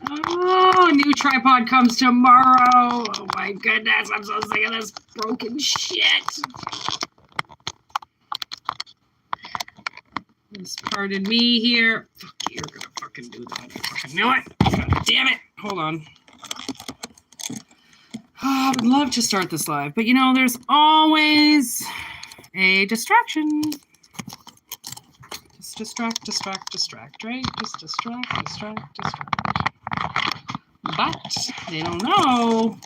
Oh, new tripod comes tomorrow. Oh my goodness, I'm so sick of this broken shit. Just pardon me here. Fuck, you're gonna fucking do that. I fucking knew it. God damn it. Hold on. Oh, I would love to start this live, but you know, there's always a distraction. Just distract, right? Just distract. But they don't know.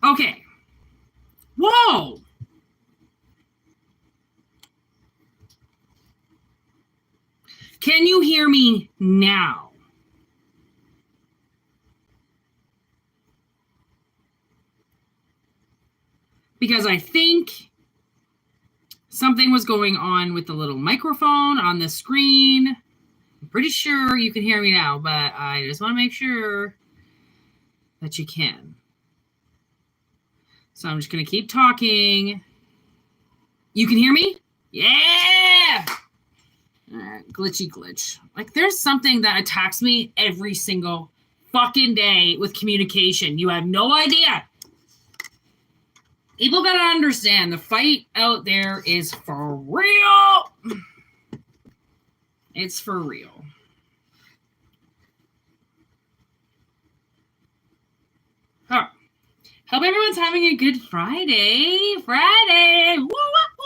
Okay. Whoa. Can you hear me now? Because I think something was going on with the little microphone on the screen. I'm pretty sure you can hear me now, but I just want to make sure that you can. So I'm just going to keep talking. You can hear me? Yeah! Glitchy glitch. Like, there's something that attacks me every single fucking day with communication. You have no idea. People gotta understand the fight out there is for real. It's for real. Huh. Hope everyone's having a good Friday. Friday. Woo, woo, woo,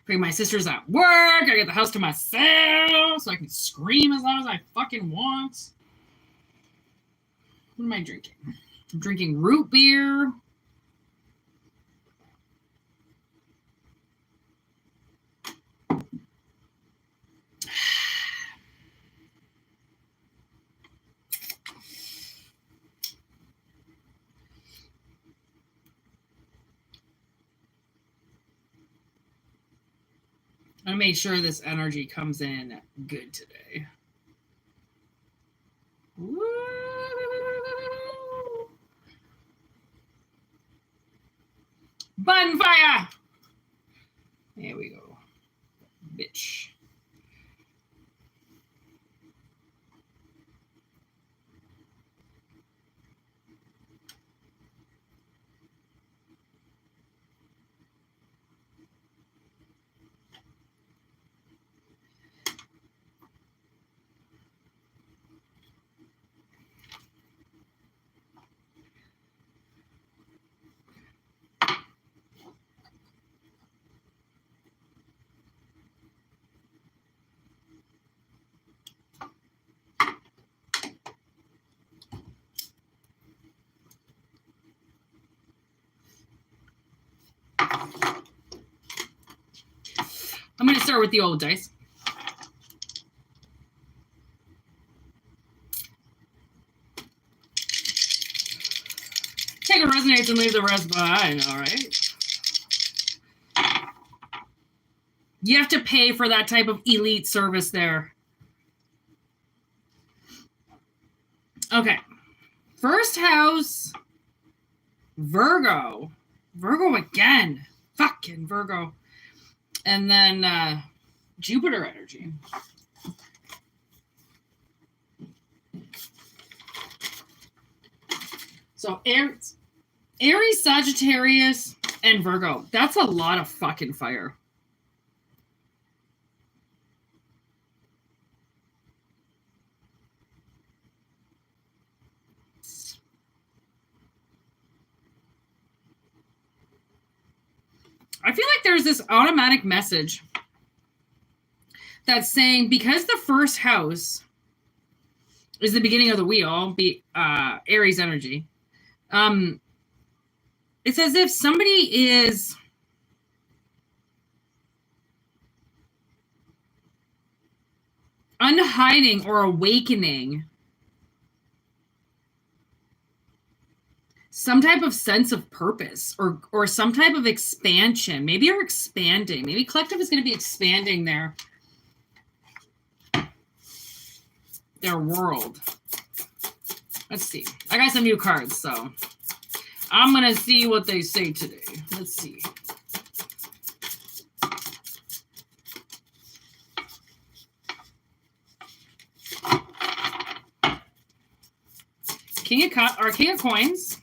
woo. My sister's at work. I get the house to myself so I can scream as loud as I fucking want. What am I drinking? I'm drinking root beer. I made sure this energy comes in good today. Woo! Bonfire! There we go. Bitch. I'm going to start with the old dice. Take what resonates and leave the rest behind, all right? You have to pay for that type of elite service there. Okay. First first house, Virgo. Virgo again. Fucking Virgo. And then Jupiter energy. So Aries, Sagittarius, and Virgo. That's a lot of fucking fire. I feel like there's this automatic message that's saying, because the first house is the beginning of the wheel, Aries energy, it's as if somebody is unhiding or awakening some type of sense of purpose or some type of expansion. Maybe you're expanding. Maybe CoLLecTive is going to be expanding their world. Let's see. I got some new cards, so I'm going to see what they say today. Let's see. King of Coins,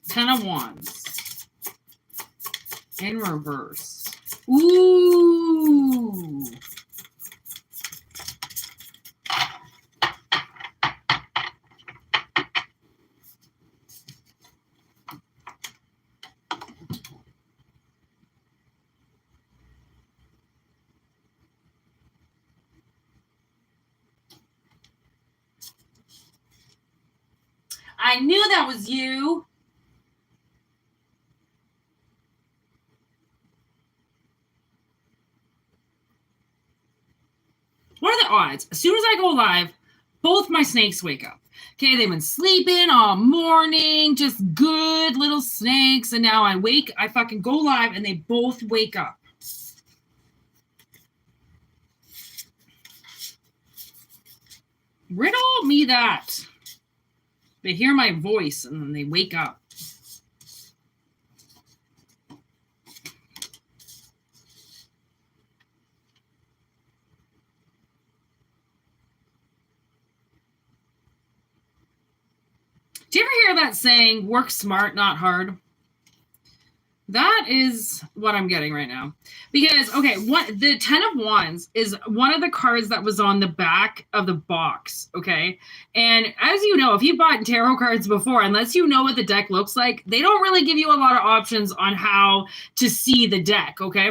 10 of Wands, in reverse. Ooh. I knew that was you. What are the odds? As soon as I go live, both my snakes wake up. Okay, they've been sleeping all morning, just good little snakes. And now I fucking go live and they both wake up. Riddle me that. They hear my voice and then they wake up. Do you ever hear that saying, work smart, not hard? That is what I'm getting right now. Because, okay, the 10 of Wands is one of the cards that was on the back of the box, okay? And as you know, if you bought tarot cards before, unless you know what the deck looks like, they don't really give you a lot of options on how to see the deck, okay,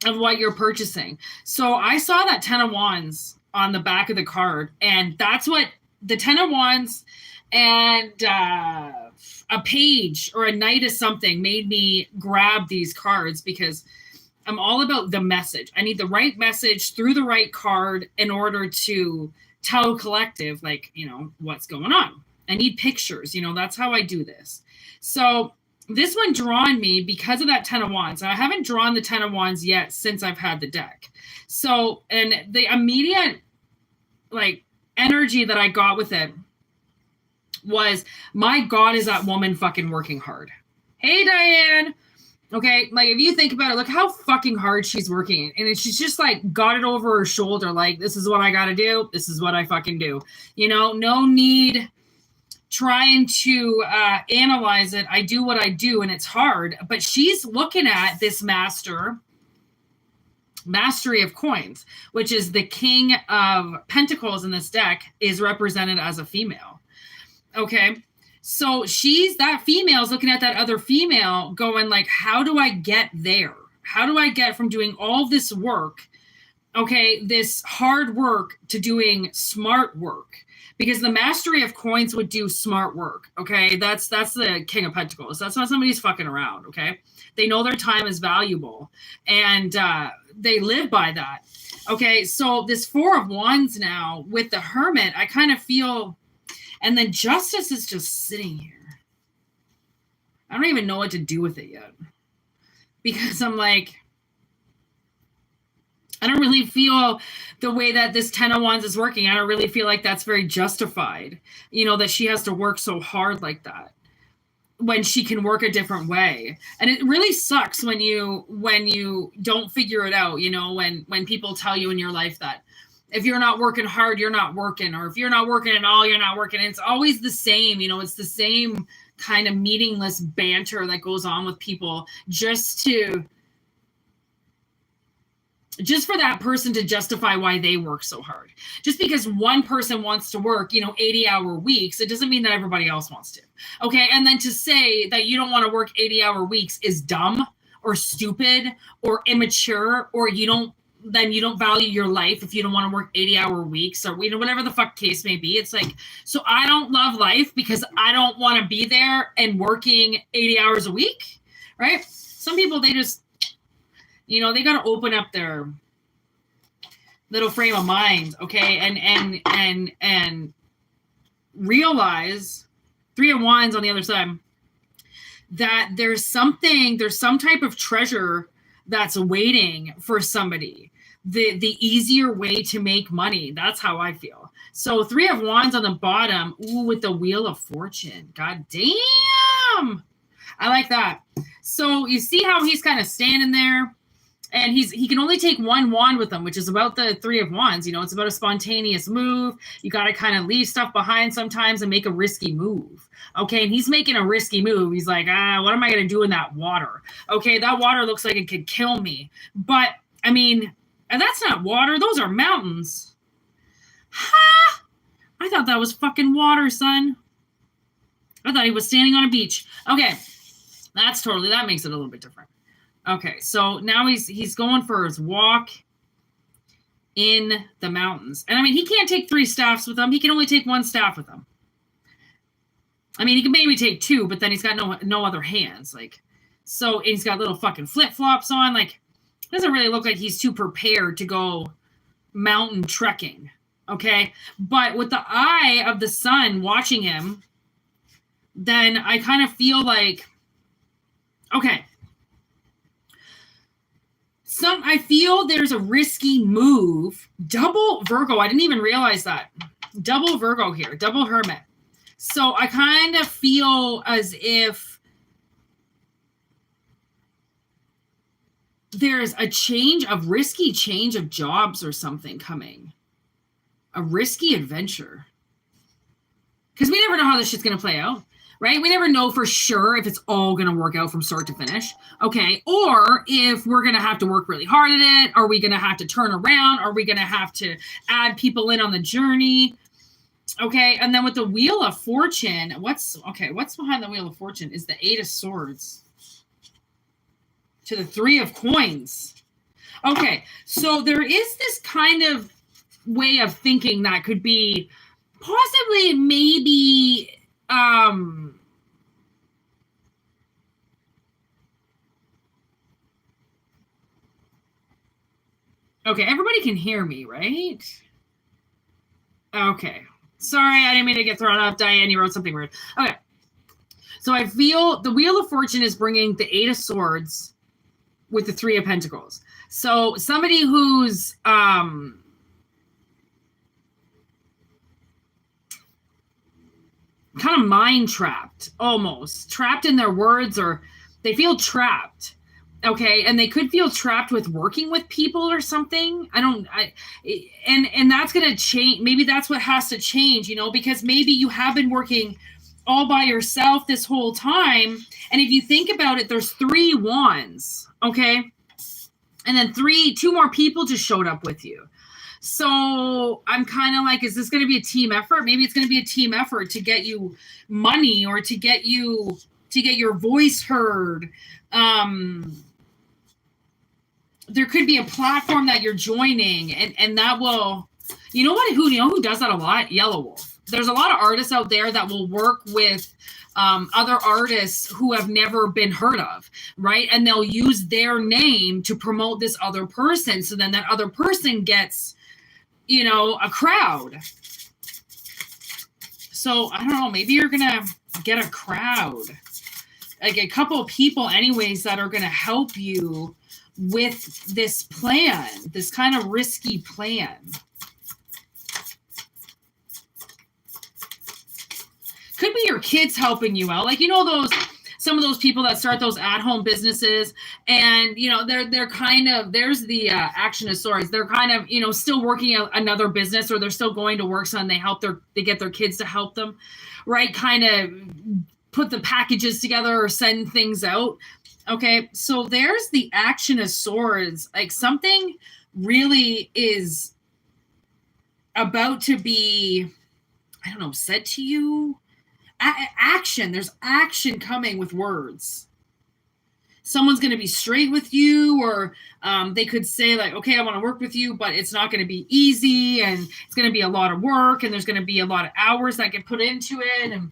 of what you're purchasing. So I saw that 10 of Wands on the back of the card, and that's what the 10 of Wands and a page or a knight of something made me grab these cards, because I'm all about the message. I need the right message through the right card in order to tell CoLLecTive, like, you know, what's going on. I need pictures, you know, that's how I do this. So this one drawn me because of that 10 of Wands. I haven't drawn the 10 of Wands yet since I've had the deck. So, and the immediate like energy that I got with it was, my God, is that woman fucking working hard. Hey, Diane. Okay, like, if you think about it, look how fucking hard she's working. And she's just, like, got it over her shoulder. Like, this is what I got to do. This is what I fucking do. You know, no need trying to analyze it. I do what I do, and it's hard. But she's looking at this Mastery of Coins, which is the King of Pentacles in this deck, is represented as a female. Okay, so that female's looking at that other female going like, how do I get there? How do I get from doing all this work, okay, this hard work, to doing smart work? Because the Mastery of Coins would do smart work, okay? That's the King of Pentacles. That's not somebody's fucking around, okay? They know their time is valuable, and they live by that. Okay, so this 4 of Wands now with the Hermit, I kind of feel... And then Justice is just sitting here. I don't even know what to do with it yet. Because I'm like, I don't really feel the way that this 10 of Wands is working. I don't really feel like that's very justified, that she has to work so hard like that when she can work a different way. And it really sucks when you don't figure it out, when people tell you in your life that if you're not working hard, you're not working, or if you're not working at all, you're not working. It's always the same, it's the same kind of meaningless banter that goes on with people just for that person to justify why they work so hard. Just because one person wants to work, 80-hour weeks, it doesn't mean that everybody else wants to. Okay. And then to say that you don't want to work 80-hour weeks is dumb or stupid or immature, or you don't value your life if you don't want to work 80-hour weeks, or whatever the fuck case may be. It's like, so I don't love life because I don't want to be there and working 80 hours a week, right? Some people, they just, they got to open up their little frame of mind, okay, and realize, 3 of Wands on the other side, that there's some type of treasure that's waiting for somebody. The easier way to make money. That's how I feel. So 3 of Wands on the bottom, with the Wheel of Fortune. God damn. I like that. So you see how he's kind of standing there, and he can only take one wand with him, which is about the 3 of Wands. It's about a spontaneous move. You got to kind of leave stuff behind sometimes and make a risky move. Okay. And he's making a risky move. He's like, what am I going to do in that water? Okay. That water looks like it could kill me. But I mean, and that's not water. Those are mountains. Ha! I thought that was fucking water, son. I thought he was standing on a beach. Okay. That makes it a little bit different. Okay, so now he's going for his walk in the mountains. And I mean, he can't take 3 staffs with him. He can only take 1 staff with him. I mean, he can maybe take 2, but then he's got no other hands. So he's got little fucking flip-flops on. It doesn't really look like he's too prepared to go mountain trekking. Okay? But with the eye of the sun watching him, then I kind of feel like, okay, I feel there's a risky move. Double Virgo. I didn't even realize that. Double Virgo here. Double Hermit. So I kind of feel as if there's a risky change of jobs or something coming. A risky adventure. Because we never know how this shit's going to play out. Right? We never know for sure if it's all going to work out from start to finish. Okay. Or if we're going to have to work really hard at it. Are we going to have to turn around? Are we going to have to add people in on the journey? Okay. And then with the Wheel of Fortune, what's behind the Wheel of Fortune is the 8 of Swords to the 3 of Coins. Okay. So there is this kind of way of thinking that could be possibly maybe okay, everybody can hear me, right? Okay. Sorry, I didn't mean to get thrown off. Diane, you wrote something weird. Okay. So I feel the Wheel of Fortune is bringing the 8 of Swords with the 3 of Pentacles. So somebody who's kind of mind trapped, almost trapped in their words, or they feel trapped. Okay. And they could feel trapped with working with people or something. And that's going to change. Maybe that's what has to change, because maybe you have been working all by yourself this whole time. And if you think about it, there's 3 wands. Okay. And then 2 more people just showed up with you. So I'm kind of like, is this going to be a team effort? Maybe it's going to be a team effort to get you money, or to get your voice heard. There could be a platform that you're joining, and that will, who does that a lot? Yellow Wolf. There's a lot of artists out there that will work with other artists who have never been heard of, right? And they'll use their name to promote this other person. So then that other person gets, a crowd. So I don't know, maybe you're going to get a crowd, like a couple of people anyways, that are going to help you with this plan, this kind of risky plan. Could be your kids helping you out. Like, you know, some of those people that start those at-home businesses, and, you know, they're kind of, there's the Action of Swords. They're kind of, you know, still working another business, or they're still going to work, so and they get their kids to help them, right? Kind of put the packages together or send things out. Okay, so there's the Action of Swords. Like, something really is about to be, I don't know, said to you. Action. There's action coming with words. Someone's going to be straight with you, or they could say like, okay, I want to work with you, but it's not going to be easy, and it's going to be a lot of work, and there's going to be a lot of hours that get put into it, and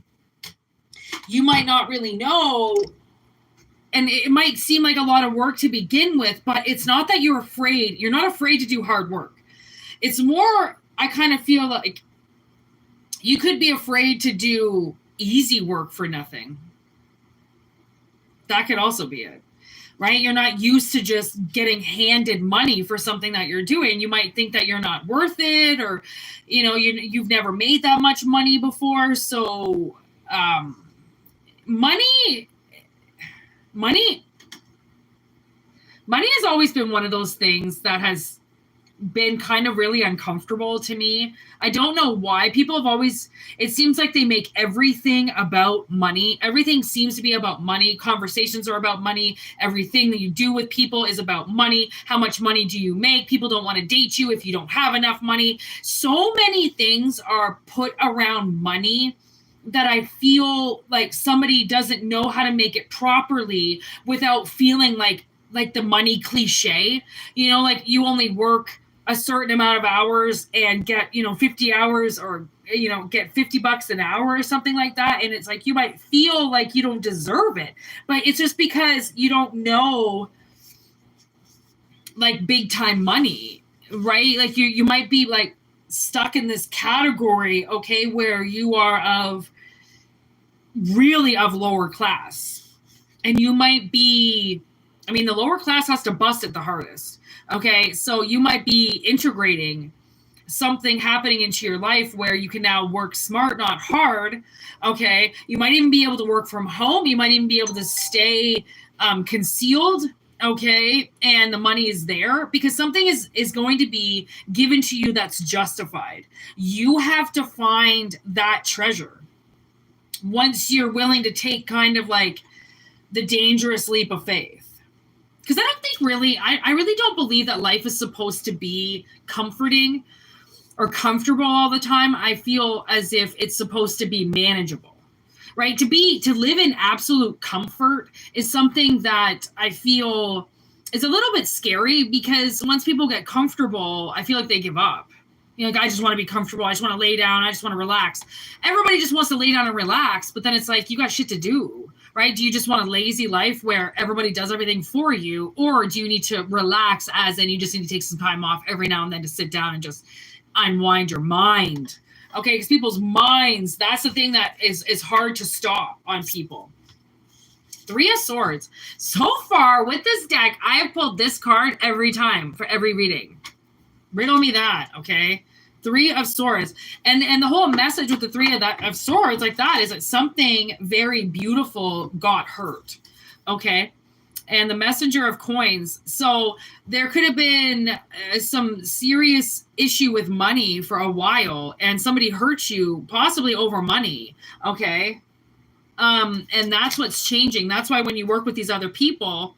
you might not really know, and it might seem like a lot of work to begin with, but it's not that you're afraid. You're not afraid to do hard work. It's more, I kind of feel like you could be afraid to do easy work for nothing. That could also be it, right? You're not used to just getting handed money for something that you're doing. You might think that you're not worth it, or, you know, you've never made that much money before. So money has always been one of those things that has been kind of really uncomfortable to me. I don't know why. People have always, it seems like they make everything about money. Everything seems to be about money. Conversations are about money. Everything that you do with people is about money. How much money do you make? People don't want to date you if you don't have enough money. So many things are put around money that I feel like somebody doesn't know how to make it properly without feeling like the money cliche, you know, like you only work a certain amount of hours and get, you know, 50 hours, or, you know, get $50 an hour or something like that. And it's like, you might feel like you don't deserve it, but it's just because you don't know like big time money, right? Like you might be like stuck in this category, okay, where you are really of lower class, and you might be, I mean, the lower class has to bust it the hardest. Okay, so you might be integrating something happening into your life where you can now work smart, not hard. Okay, you might even be able to work from home. You might even be able to stay concealed. Okay, and the money is there because something is going to be given to you that's justified. You have to find that treasure once you're willing to take kind of like the dangerous leap of faith. Because I don't think really, I really don't believe that life is supposed to be comforting or comfortable all the time. I feel as if it's supposed to be manageable, right? To live in absolute comfort is something that I feel is a little bit scary, because once people get comfortable, I feel like they give up. You know, like, I just want to be comfortable. I just want to lay down. I just want to relax. Everybody just wants to lay down and relax, but then it's like, you got shit to do. Right? Do you just want a lazy life where everybody does everything for you? Or do you need to relax, as in you just need to take some time off every now and then to sit down and just unwind your mind? Okay, because people's minds, that's the thing that is hard to stop on people. Three of Swords. So far with this deck, I have pulled this card every time for every reading. Riddle me that, okay? Three of Swords. And the whole message with the Three of Swords like that is that something very beautiful got hurt. Okay. And the Messenger of Coins. So there could have been some serious issue with money for a while, and somebody hurt you possibly over money. Okay. And that's what's changing. That's why when you work with these other people,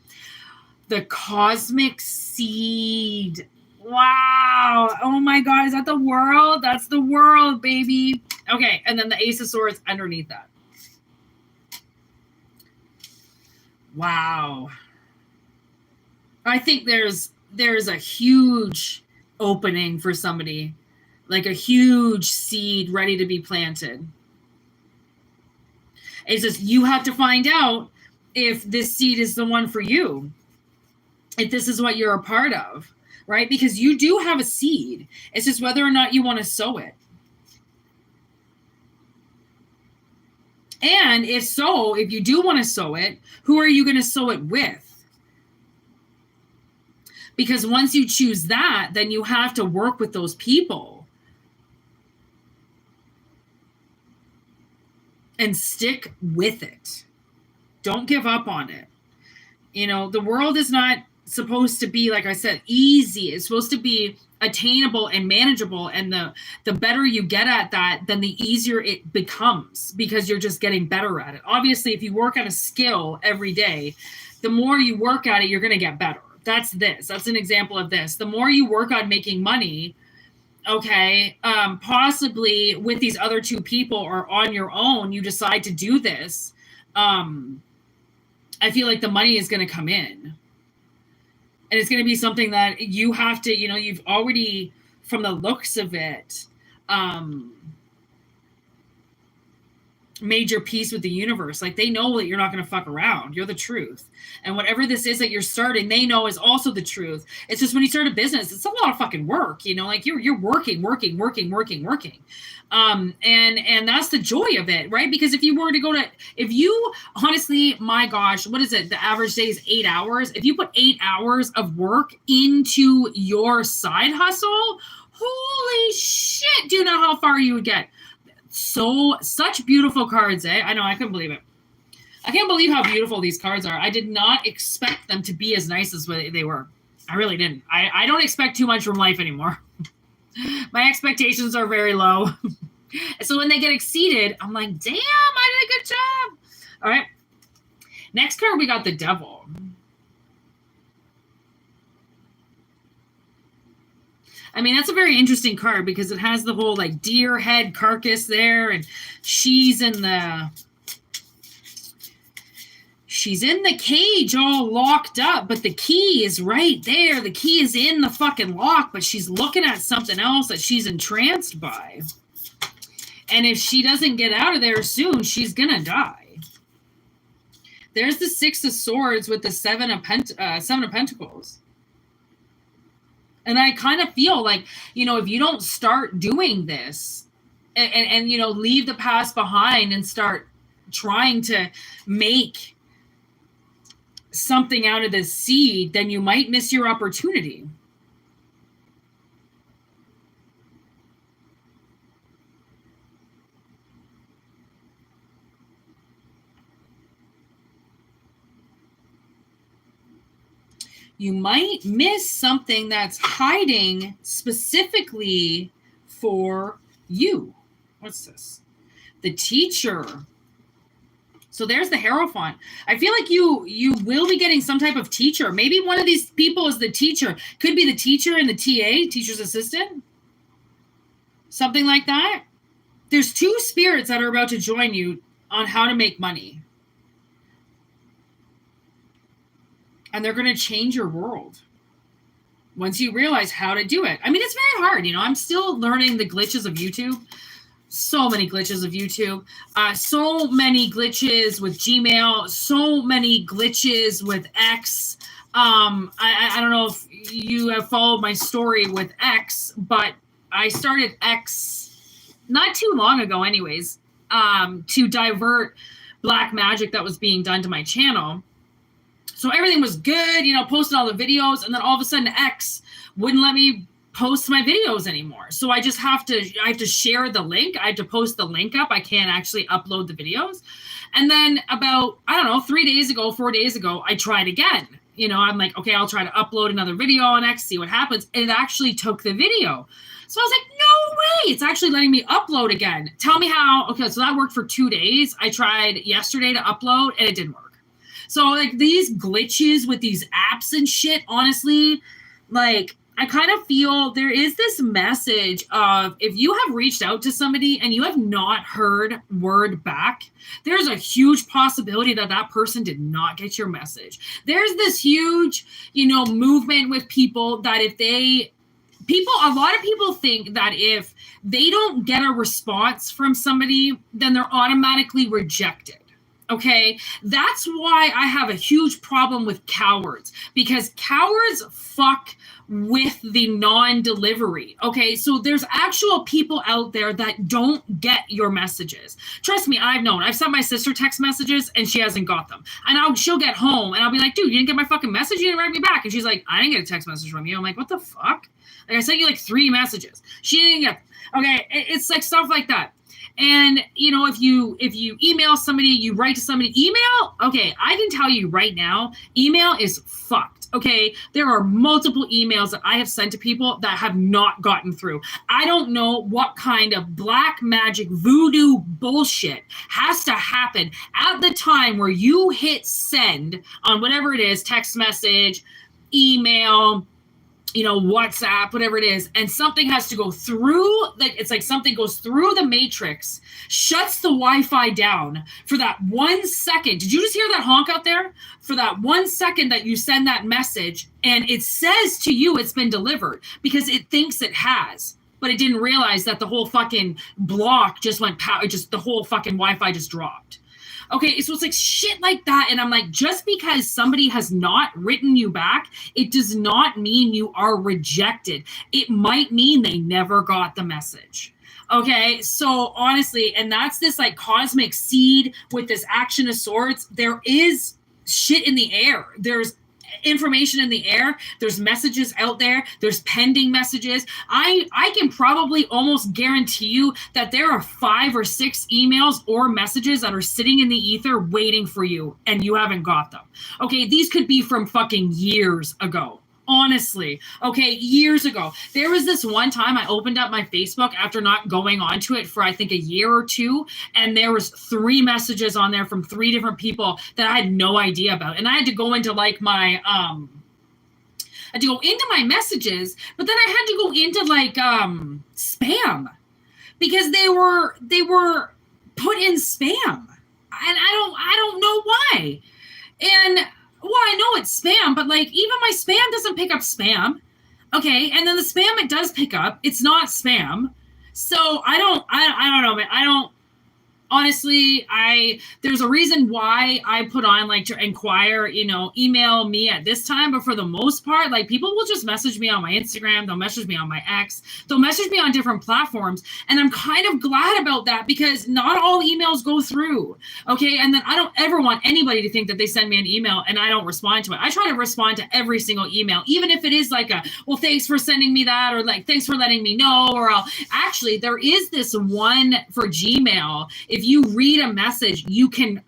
the cosmic seed. Wow. Oh my God. Is that the world? That's the world, baby. Okay. And then the Ace of Swords underneath that. Wow. I think there's a huge opening for somebody, like a huge seed ready to be planted. It's just, you have to find out if this seed is the one for you, if this is what you're a part of. Right? Because you do have a seed. It's just whether or not you want to sow it. And if you do want to sow it, who are you going to sow it with? Because once you choose that, then you have to work with those people and stick with it. Don't give up on it. You know, the world is not supposed to be, like I said, easy. It's supposed to be attainable and manageable. And the better you get at that, then the easier it becomes, because you're just getting better at it. Obviously, if you work on a skill every day, the more you work at it, you're going to get better. That's an example of this. The more you work on making money, okay, possibly with these other two people or on your own, you decide to do this, I feel like the money is going to come in. And it's going to be something that you have to, you know, you've already, from the looks of it, made your peace with the universe. Like, they know that you're not going to fuck around. You're the truth. And whatever this is that you're starting, they know is also the truth. It's just when you start a business, it's a lot of fucking work, you know, like you're working. And that's the joy of it, right? Because if you were to if you honestly, my gosh, what is it? The average day is 8 hours. If you put 8 hours of work into your side hustle, holy shit, do you know how far you would get? Such beautiful cards, eh? I know, I couldn't believe it. I can't believe how beautiful these cards are. I did not expect them to be as nice as they were. I really didn't. I don't expect too much from life anymore. My expectations are very low. So when they get exceeded, I'm like, damn, I did a good job. All right. Next card, we got the Devil. I mean, that's a very interesting card because it has the whole like deer head carcass there, and she's in the cage all locked up, but the key is right there. The key is in the fucking lock, but she's looking at something else that she's entranced by. And if she doesn't get out of there soon, she's gonna die. There's the Six of Swords with the Seven of Pentacles. And I kind of feel like, you know, if you don't start doing this and you know, leave the past behind and start trying to make something out of this seed, then you might miss your opportunity. You might miss something that's hiding specifically for you. What's this? The Teacher. So there's the Hierophant. I feel like you will be getting some type of teacher. Maybe one of these people is the teacher. Could be the teacher and the TA, teacher's assistant. Something like that. There's two spirits that are about to join you on how to make money. And they're going to change your world once you realize how to do it. I mean, it's very hard. You know, I'm still learning the glitches of YouTube. So many glitches of YouTube. So many glitches with Gmail. So many glitches with X. I don't know if you have followed my story with X, but I started X not too long ago anyways, to divert black magic that was being done to my channel. So everything was good, you know, posting all the videos, and then all of a sudden X wouldn't let me post my videos anymore. So I have to share the link. I have to post the link up. I can't actually upload the videos. And then about, I don't know, 4 days ago, I tried again. You know, I'm like, okay, I'll try to upload another video on X, see what happens. And it actually took the video. So I was like, no way. It's actually letting me upload again. Tell me how. Okay, so that worked for 2 days. I tried yesterday to upload and it didn't work. So, like, these glitches with these apps and shit, honestly, like, I kind of feel there is this message of if you have reached out to somebody and you have not heard word back, there's a huge possibility that that person did not get your message. There's this huge, you know, movement with people that a lot of people think that if they don't get a response from somebody, then they're automatically rejected. Okay, that's why I have a huge problem with cowards, because cowards fuck with the non-delivery. Okay, so there's actual people out there that don't get your messages. Trust me, I've sent my sister text messages and she hasn't got them. And she'll get home and I'll be like, dude, you didn't get my fucking message? You didn't write me back. And she's like, I didn't get a text message from you. I'm like, what the fuck? Like, I sent you like 3 messages. She didn't get. Okay, it's like stuff like that. And, you know, if you email somebody, you write to somebody, email, okay, I can tell you right now, email is fucked, okay? There are multiple emails that I have sent to people that have not gotten through. I don't know what kind of black magic voodoo bullshit has to happen at the time where you hit send on whatever it is, text message, email, you know, WhatsApp, whatever it is, and something has to go through, like, it's like something goes through the matrix, shuts the Wi-Fi down for that 1 second. Did you just hear that honk out there? For that 1 second that you send that message, and it says to you it's been delivered because it thinks it has, but it didn't realize that the whole fucking block just went power, just the whole fucking Wi-Fi just dropped. Okay, so it's like shit like that. And I'm like, just because somebody has not written you back, it does not mean you are rejected. It might mean they never got the message. Okay, so honestly, and that's this like cosmic seed with this Action of Swords. There is shit in the air. There's information in the air. There's messages out there. There's pending messages. I can probably almost guarantee you that there are 5 or 6 emails or messages that are sitting in the ether waiting for you and you haven't got them. Okay, these could be from fucking years ago. Honestly, okay, years ago. There was this one time I opened up my Facebook after not going onto it for I think a year or 2, and there was 3 messages on there from 3 different people that I had no idea about. And I had to go into like my I had to go into my messages, but then I had to go into like spam because they were put in spam. And I don't know why. And well, I know it's spam, but like even my spam doesn't pick up spam. Okay, and then the spam it does pick up, it's not spam. So I don't know, man. Honestly, there's a reason why I put on like to inquire, you know, email me at this time. But for the most part, like people will just message me on my Instagram. They'll message me on my X. They'll message me on different platforms. And I'm kind of glad about that because not all emails go through. Okay. And then I don't ever want anybody to think that they send me an email and I don't respond to it. I try to respond to every single email, even if it is like well, thanks for sending me that, or like, thanks for letting me know, or actually there is this one for Gmail. If you read a message, you can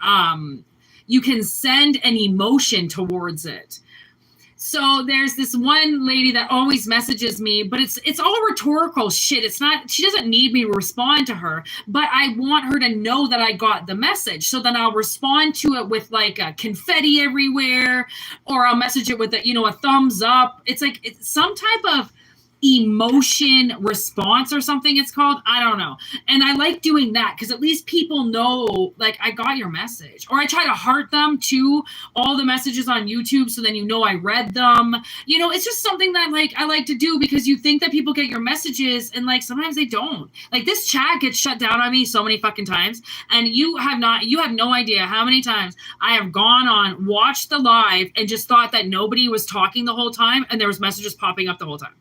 send an emotion towards it. So there's this one lady that always messages me, but it's all rhetorical shit. It's not, she doesn't need me to respond to her, but I want her to know that I got the message. So then I'll respond to it with like a confetti everywhere, or I'll message it with a thumbs up. It's like it's some type of emotion response or something it's called. I don't know. And I like doing that because at least people know like I got your message. Or I try to heart them to all the messages on YouTube so then you know I read them. You know, it's just something that like I like to do because you think that people get your messages and like sometimes they don't. Like this chat gets shut down on me so many fucking times, and you have no idea how many times I have gone on, watched the live and just thought that nobody was talking the whole time and there was messages popping up the whole time.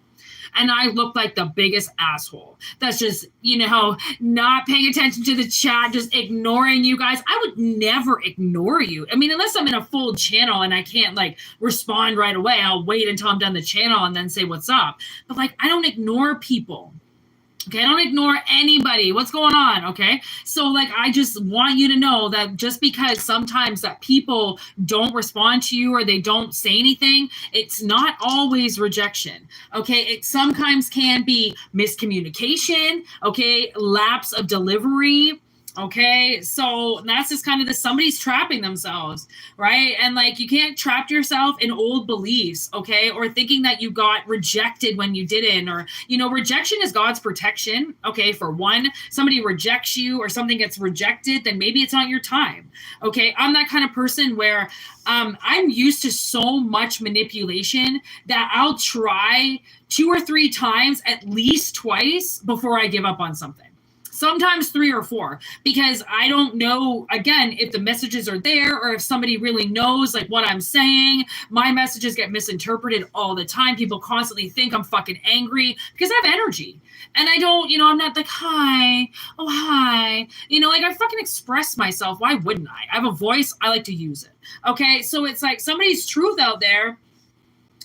And I look like the biggest asshole. That's just, you know, not paying attention to the chat, just ignoring you guys. I would never ignore you. I mean, unless I'm in a full channel and I can't like respond right away. I'll wait until I'm done the channel and then say what's up. But like, I don't ignore people. Okay, I don't ignore anybody. What's going on? Okay, so like I just want you to know that just because sometimes that people don't respond to you or they don't say anything, it's not always rejection. Okay, it sometimes can be miscommunication. Okay, lapse of delivery. Okay, so that's just kind of somebody's trapping themselves, right? And like you can't trap yourself in old beliefs, okay, or thinking that you got rejected when you didn't, or you know, rejection is God's protection. Okay, for one, somebody rejects you or something gets rejected, then maybe it's not your time. Okay, I'm that kind of person where I'm used to so much manipulation that I'll try 2 or 3 times, at least twice, before I give up on something. sometimes 3 or 4, because I don't know, again, if the messages are there or if somebody really knows like what I'm saying. My messages get misinterpreted all the time. People constantly think I'm fucking angry because I have energy. And I don't, I'm not like, hi, oh, hi. Like I fucking express myself. Why wouldn't I? I have a voice. I like to use it. Okay. So it's like somebody's truth out there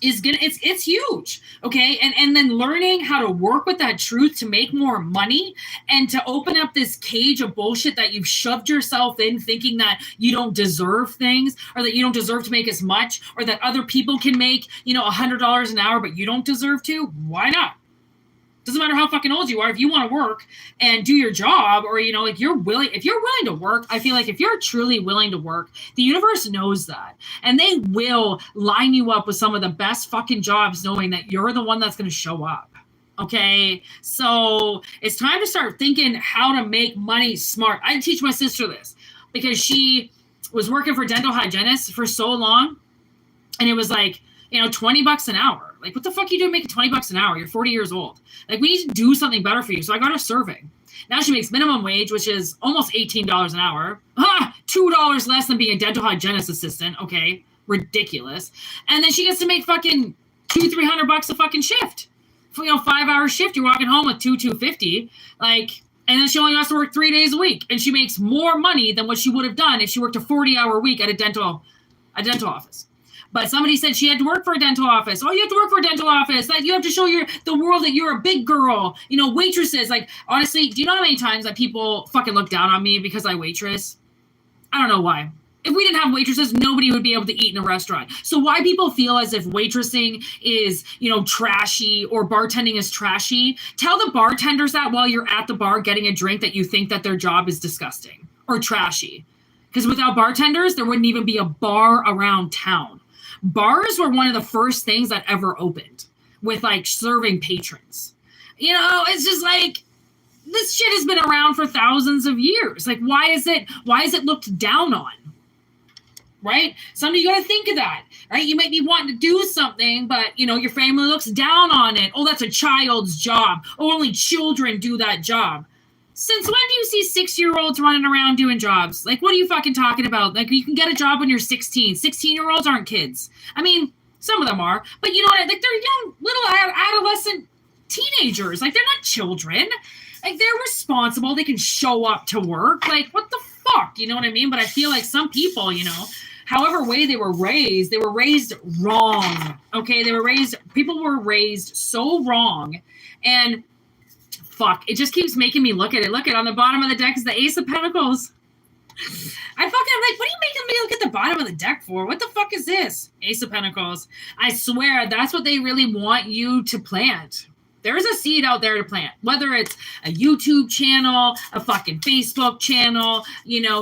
is gonna, it's huge. Okay. And then learning how to work with that truth to make more money and to open up this cage of bullshit that you've shoved yourself in, thinking that you don't deserve things, or that you don't deserve to make as much, or that other people can make, $100 an hour, but you don't deserve to. Why not? Doesn't matter how fucking old you are. If you want to work and do your job, or, like if you're willing to work, I feel like if you're truly willing to work, the universe knows that. And they will line you up with some of the best fucking jobs, knowing that you're the one that's going to show up. Okay. So it's time to start thinking how to make money smart. I teach my sister this because she was working for dental hygienists for so long. And it was like, $20 an hour. Like, what the fuck are you doing making $20 an hour? You're 40 years old. Like, we need to do something better for you. So I got her serving. Now she makes minimum wage, which is almost $18 an hour. $2 less than being a dental hygienist assistant. Okay. Ridiculous. And then she gets to make fucking $200-$300 a fucking shift. 5-hour shift. You're walking home with $250. Like, and then she only has to work 3 days a week. And she makes more money than what she would have done if she worked a 40-hour week at a dental office. But somebody said she had to work for a dental office. Oh, you have to work for a dental office. Like, you have to show the world that you're a big girl. Waitresses. Like, honestly, do you know how many times that people fucking look down on me because I waitress? I don't know why. If we didn't have waitresses, nobody would be able to eat in a restaurant. So why people feel as if waitressing is, trashy, or bartending is trashy, tell the bartenders that while you're at the bar getting a drink, that you think that their job is disgusting or trashy. Because without bartenders, there wouldn't even be a bar around town. Bars were one of the first things that ever opened with like serving patrons. It's just like, this shit has been around for thousands of years. Like, why is it looked down on? Right? Somebody, you got to think of that, right? You might be wanting to do something, but your family looks down on it. Oh, that's a child's job. Oh, only children do that job. Since when do you see 6-year-olds running around doing jobs? Like, what are you fucking talking about? Like, you can get a job when you're 16. 16-year-olds aren't kids. I mean, some of them are, but you know what? Like, they're young, little adolescent teenagers. Like, they're not children. Like, they're responsible. They can show up to work. Like, what the fuck? You know what I mean? But I feel like some people, however way they were raised wrong. Okay? People were raised so wrong. And fuck, it just keeps making me look at it. Look, on the bottom of the deck is the Ace of Pentacles. I'm like, what are you making me look at the bottom of the deck for? What the fuck is this? Ace of Pentacles. I swear, that's what they really want you to plant. There's a seed out there to plant. Whether it's a YouTube channel, a fucking Facebook channel,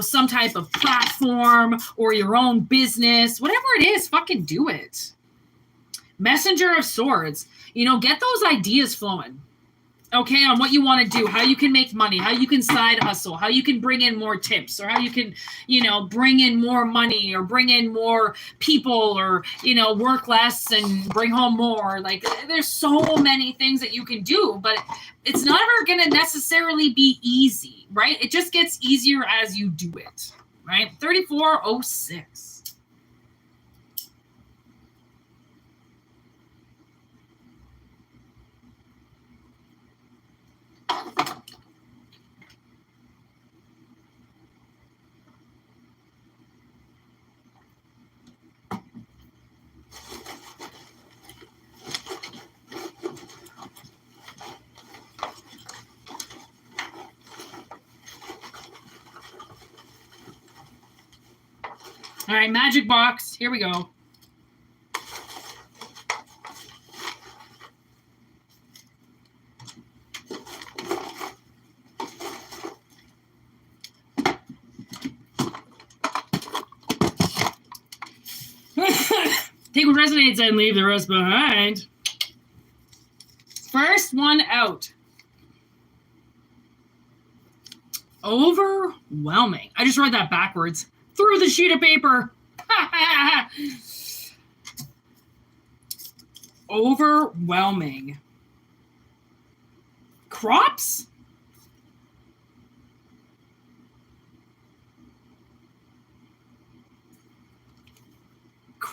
some type of platform, or your own business. Whatever it is, fucking do it. Messenger of Swords. Get those ideas flowing. Okay, on what you want to do, how you can make money, how you can side hustle, how you can bring in more tips, or how you can, bring in more money, or bring in more people, or, work less and bring home more. Like, there's so many things that you can do, but it's never going to necessarily be easy, right? It just gets easier as you do it, right? 3406. All right, magic box. Here we go. Take what resonates and leave the rest behind. First one out. Overwhelming. I just read that backwards. Through the sheet of paper. Overwhelming. Crops?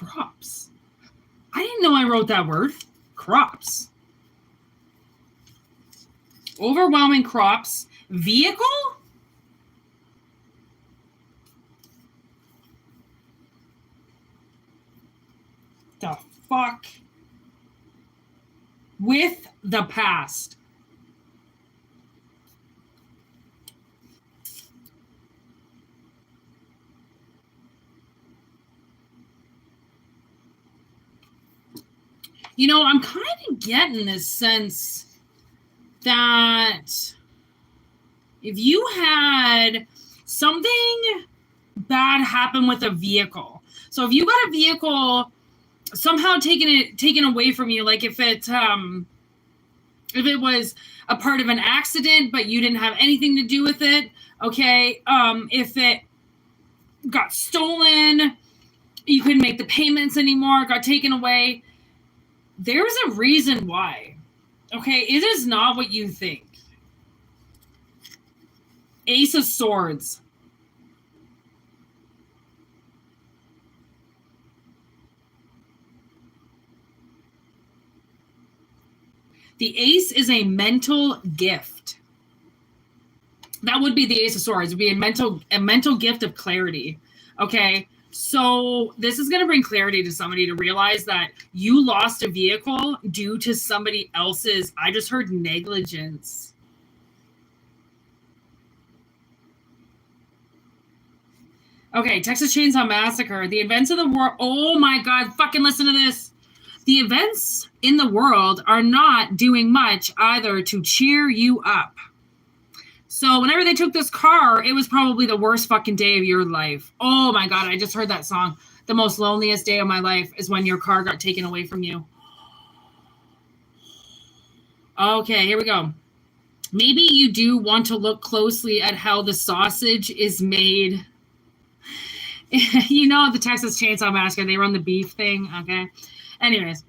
Crops. I didn't know I wrote that word. Crops. Overwhelming crops. Vehicle? The fuck? With the past. You know, I'm kind of getting this sense that if you had something bad happen with a vehicle, so if you got a vehicle somehow taken away from you, like if it was a part of an accident but you didn't have anything to do with it, okay, if it got stolen, you couldn't make the payments anymore, got taken away, there's a reason why. Okay, it is not what you think. Ace of Swords. The ace is a mental gift. That would be the Ace of Swords. It would be a mental gift of clarity. Okay, so this is going to bring clarity to somebody to realize that you lost a vehicle due to somebody else's, I just heard, negligence. Okay, Texas Chainsaw Massacre. The events of the war. Oh my God, fucking listen to this. The events in the world are not doing much either to cheer you up. So whenever they took this car, it was probably the worst fucking day of your life. Oh my God, I just heard that song. The most loneliest day of my life is when your car got taken away from you. Okay, here we go. Maybe you do want to look closely at how the sausage is made. You know, the Texas Chainsaw Massacre, they run the beef thing, okay? Anyways,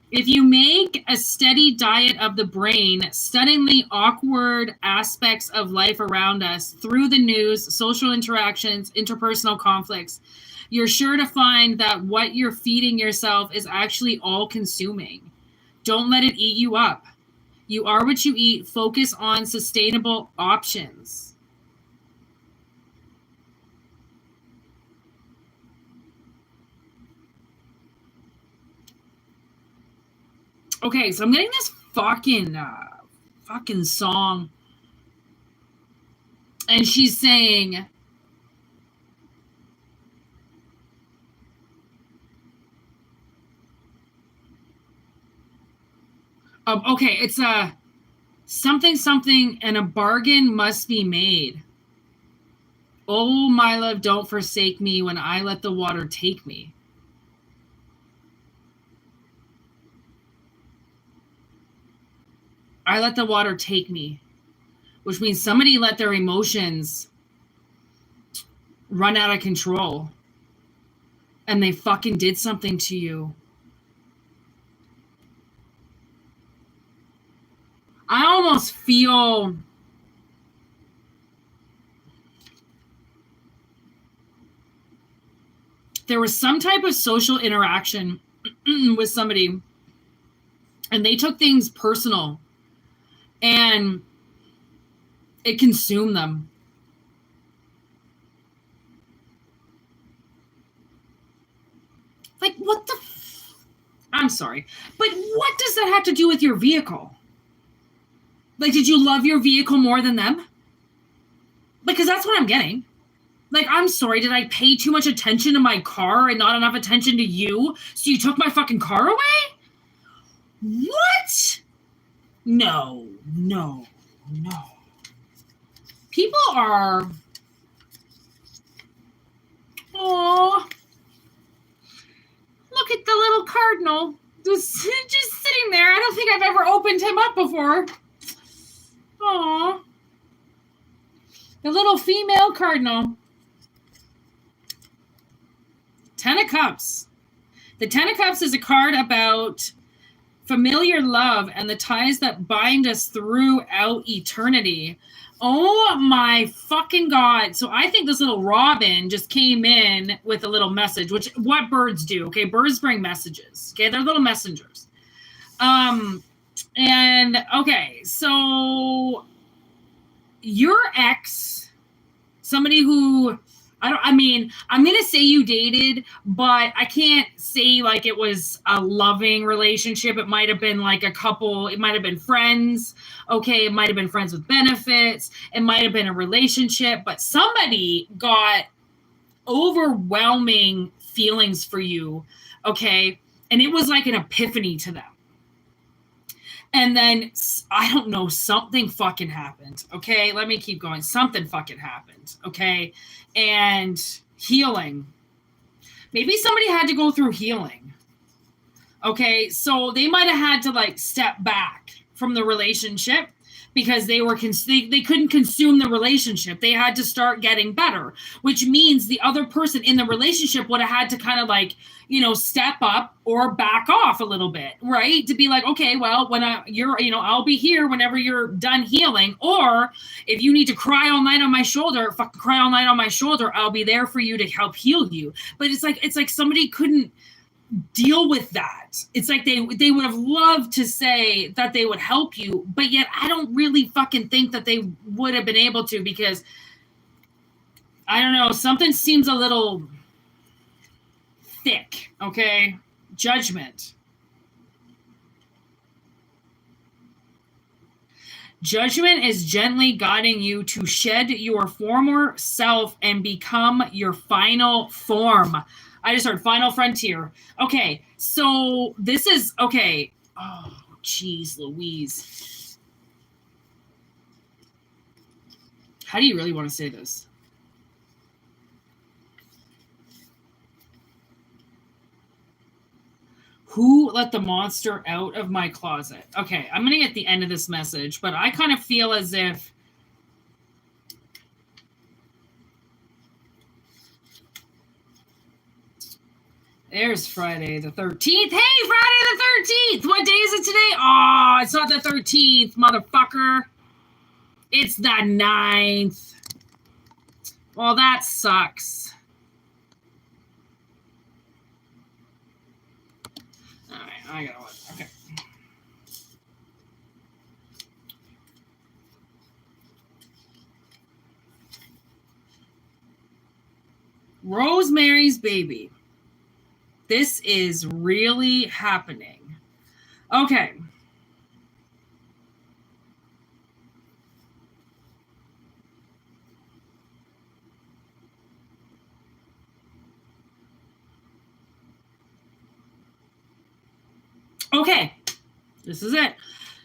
if you make a steady diet of the brain, stunningly awkward aspects of life around us through the news, social interactions, interpersonal conflicts, you're sure to find that what you're feeding yourself is actually all-consuming. Don't let it eat you up. You are what you eat. Focus on sustainable options. Okay, so I'm getting this fucking song. And she's saying, okay, it's a something, and a bargain must be made. Oh, my love, don't forsake me when I let the water take me. I let the water take me, which means somebody let their emotions run out of control and they fucking did something to you. I almost feel there was some type of social interaction with somebody and they took things personal and it consumed them. Like, what the I'm sorry, but what does that have to do with your vehicle? Like, did you love your vehicle more than them? Because that's what I'm getting. Like, I'm sorry, did I pay too much attention to my car and not enough attention to you, so you took my fucking car away? What? No. People are... Oh, look at the little cardinal. Just sitting there. I don't think I've ever opened him up before. Oh, the little female cardinal. 10 of Cups. The 10 of Cups is a card about familiar love and the ties that bind us throughout eternity. Oh my fucking God. So I think this little robin just came in with a little message, which what birds do. Okay. Birds bring messages. Okay. They're little messengers. And okay. So your ex, somebody who I'm going to say you dated, but I can't say like it was a loving relationship. It might have been like a couple. It might have been friends. Okay. It might have been friends with benefits. It might have been a relationship, but somebody got overwhelming feelings for you. Okay. And it was like an epiphany to them. And then, I don't know, something fucking happened. Okay. Let me keep going. Something fucking happened. Okay. And healing. Maybe somebody had to go through healing. Okay. So they might have had to like step back from the relationship because they couldn't consume the relationship. They had to start getting better, which means the other person in the relationship would have had to kind of like, step up or back off a little bit, right? To be like, okay, well, when I'll be here whenever you're done healing. Or if you need to cry all night on my shoulder, fucking cry all night on my shoulder, I'll be there for you to help heal you. But it's like somebody couldn't deal with that. It's like they would have loved to say that they would help you, but yet I don't really fucking think that they would have been able to, because I don't know, something seems a little thick. Okay. Judgment is gently guiding you to shed your former self and become your final form. I just heard final frontier. Okay, so this is, okay. Oh, geez, Louise. How do you really want to say this? Who let the monster out of my closet? Okay, I'm going to get the end of this message, but I kind of feel as if there's Friday the 13th. Hey, Friday the 13th! What day is it today? Oh, it's not the 13th, motherfucker. It's the 9th. Well, that sucks. All right, I gotta look. Okay. Rosemary's Baby. This is really happening. Okay. Okay. This is it.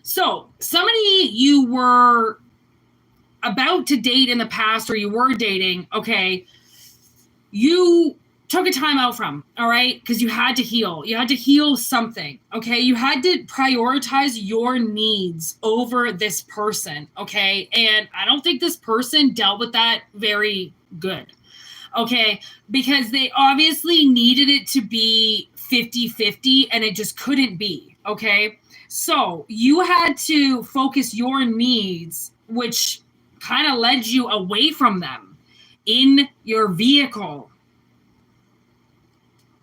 So, somebody you were about to date in the past, or you were dating, okay, you took a time out from, all right? Because you had to heal. You had to heal something, okay? You had to prioritize your needs over this person, okay? And I don't think this person dealt with that very good, okay? Because they obviously needed it to be 50-50, and it just couldn't be, okay? So you had to focus your needs, which kind of led you away from them in your vehicle.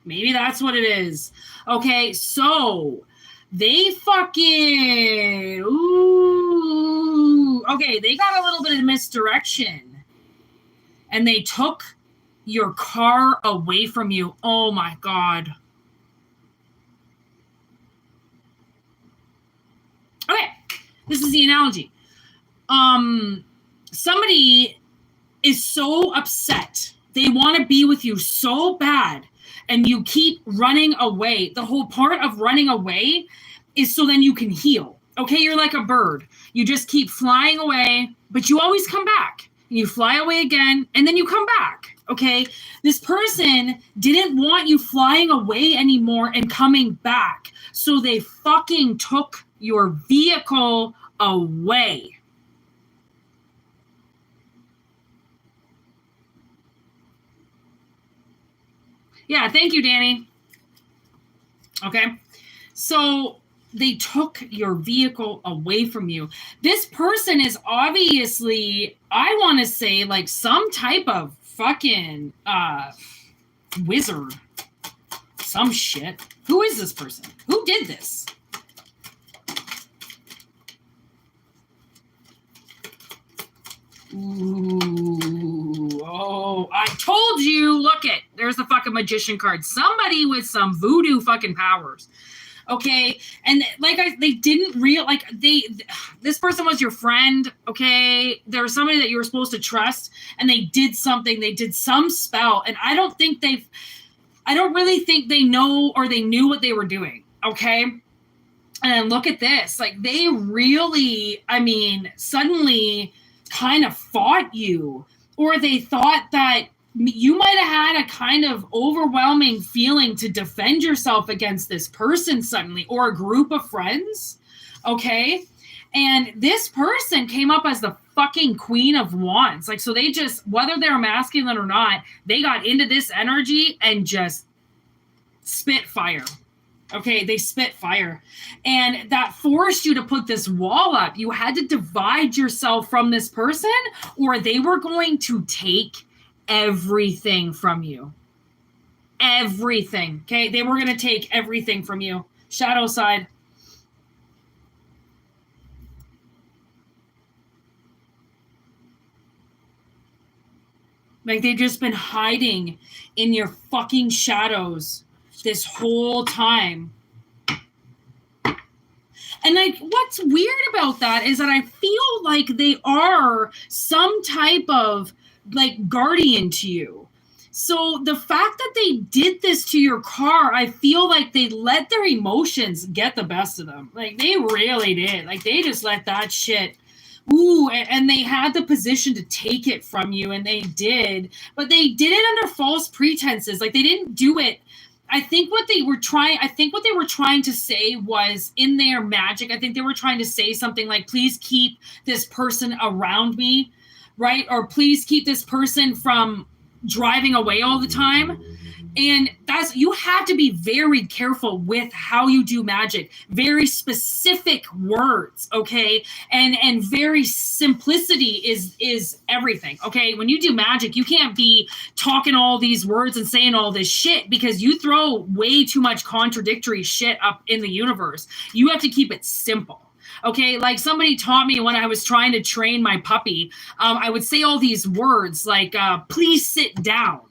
Maybe that's what it is. Okay, so they fucking, okay, they got a little bit of misdirection, and they took your car away from you. Oh my God. Okay, this is the analogy. Somebody is so upset. They want to be with you so bad, and you keep running away. The whole part of running away is so then you can heal. Okay, you're like a bird. You just keep flying away, but you always come back. You fly away again, and then you come back. Okay, this person didn't want you flying away anymore and coming back, so they fucking took your vehicle away. Yeah, thank you, Danny. Okay, so they took your vehicle away from you. This person is obviously, I want to say, like some type of fucking wizard. Some shit. Who is this person? Who did this? Ooh, oh, I told you. Look it. There's the fucking magician card. Somebody with some voodoo fucking powers. Okay, and like they didn't this person was your friend, okay? There was somebody that you were supposed to trust, and they did something, they did some spell, and I don't really think they know or they knew what they were doing, okay? And look at this, like they really, I mean, suddenly kind of fought you, or they thought that you might have had a kind of overwhelming feeling to defend yourself against this person suddenly, or a group of friends, okay? And this person came up as the fucking Queen of Wands. Like, so they just, whether they're masculine or not, they got into this energy and just spit fire. Okay, they spit fire. And that forced you to put this wall up. You had to divide yourself from this person, or they were going to take everything from you. Everything. Okay, they were going to take everything from you. Shadow side. Like they've just been hiding in your fucking shadows this whole time. And like, what's weird about that is that I feel like they are some type of like guardian to you. So the fact that they did this to your car, I feel like they let their emotions get the best of them. Like they really did. Like they just let that shit. Ooh, and they had the position to take it from you, and they did. But they did it under false pretenses. Like they didn't do it. I think what they were trying to say was in their magic. I think they were trying to say something like, please keep this person around me, right? Or please keep this person from driving away all the time. And you have to be very careful with how you do magic. Very specific words, okay? And very simplicity is everything, okay? When you do magic, you can't be talking all these words and saying all this shit, because you throw way too much contradictory shit up in the universe. You have to keep it simple. Okay, like somebody taught me when I was trying to train my puppy, I would say all these words like, please sit down.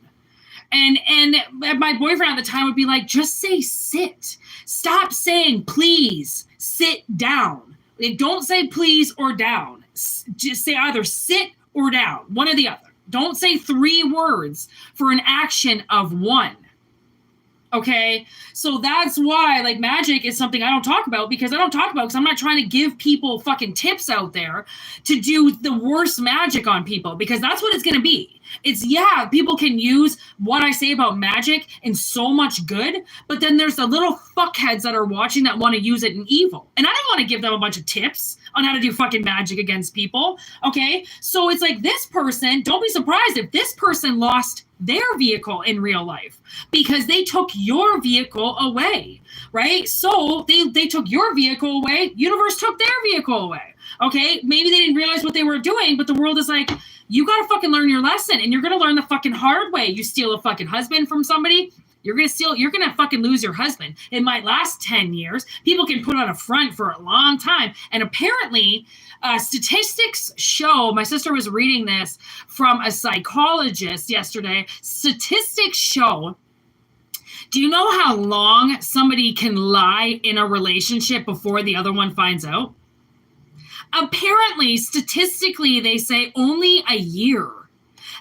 And my boyfriend at the time would be like, just say sit. Stop saying please, sit down. Don't say please or down. Just say either sit or down, one or the other. Don't say 3 words for an action of 1. Okay, so that's why like magic is something I don't talk about, because I'm not trying to give people fucking tips out there to do the worst magic on people, because that's what it's going to be. It's, yeah, people can use what I say about magic in so much good, but then there's the little fuckheads that are watching that want to use it in evil. And I don't want to give them a bunch of tips on how to do fucking magic against people. Okay, so it's like this person, don't be surprised if this person lost their vehicle in real life because they took your vehicle away, right? So they took your vehicle away, universe took their vehicle away. Okay, maybe they didn't realize what they were doing, but the world is like, you gotta fucking learn your lesson, and you're gonna learn the fucking hard way. You steal a fucking husband from somebody, you're gonna fucking lose your husband. It might last 10 years. People can put on a front for a long time. And apparently, statistics show, my sister was reading this from a psychologist yesterday. Statistics show, do you know how long somebody can lie in a relationship before the other one finds out? Apparently, statistically, they say only a year.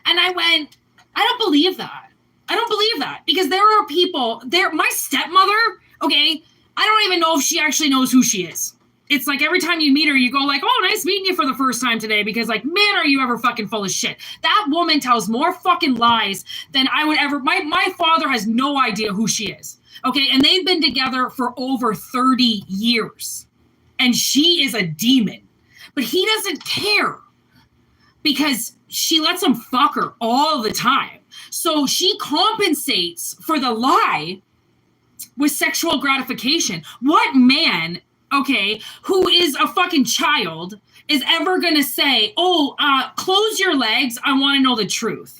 And I went, I don't believe that. I don't believe that, because there are people there. My stepmother, okay, I don't even know if she actually knows who she is. It's like every time you meet her, you go like, oh, nice meeting you for the first time today, because like, man, are you ever fucking full of shit. That woman tells more fucking lies than I would ever. My father has no idea who she is. Okay, and they've been together for over 30 years. And she is a demon. But he doesn't care, because she lets him fuck her all the time. So she compensates for the lie with sexual gratification. What man okay, who is a fucking child, is ever going to say, oh, close your legs, I want to know the truth.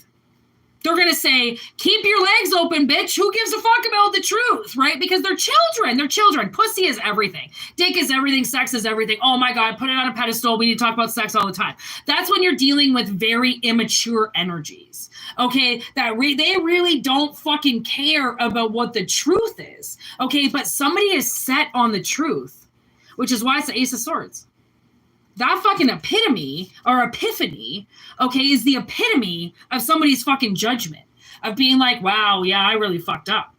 They're going to say, keep your legs open, bitch. Who gives a fuck about the truth, right? Because they're children. They're children. Pussy is everything. Dick is everything. Sex is everything. Oh, my God, put it on a pedestal. We need to talk about sex all the time. That's when you're dealing with very immature energies, okay? That they really don't fucking care about what the truth is, okay? But somebody is set on the truth, which is why it's the Ace of Swords. That fucking epitome or epiphany, okay, is the epitome of somebody's fucking judgment of being like, wow, yeah, I really fucked up.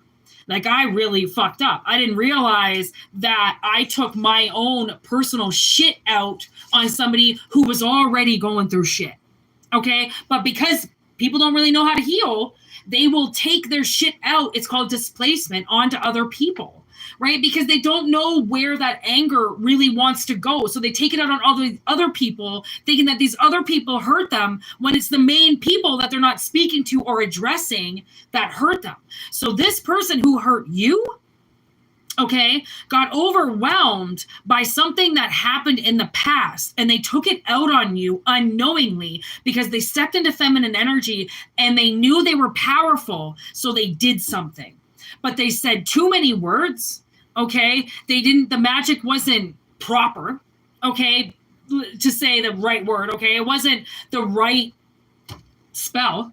Like, I really fucked up. I didn't realize that I took my own personal shit out on somebody who was already going through shit, okay? But because people don't really know how to heal, they will take their shit out, it's called displacement, onto other people. Right? Because they don't know where that anger really wants to go. So they take it out on all the other people, thinking that these other people hurt them when it's the main people that they're not speaking to or addressing that hurt them. So this person who hurt you, okay, got overwhelmed by something that happened in the past, and they took it out on you unknowingly because they stepped into feminine energy and they knew they were powerful. So they did something, but they said too many words. Okay, the magic wasn't proper, okay, to say the right word, okay, it wasn't the right spell,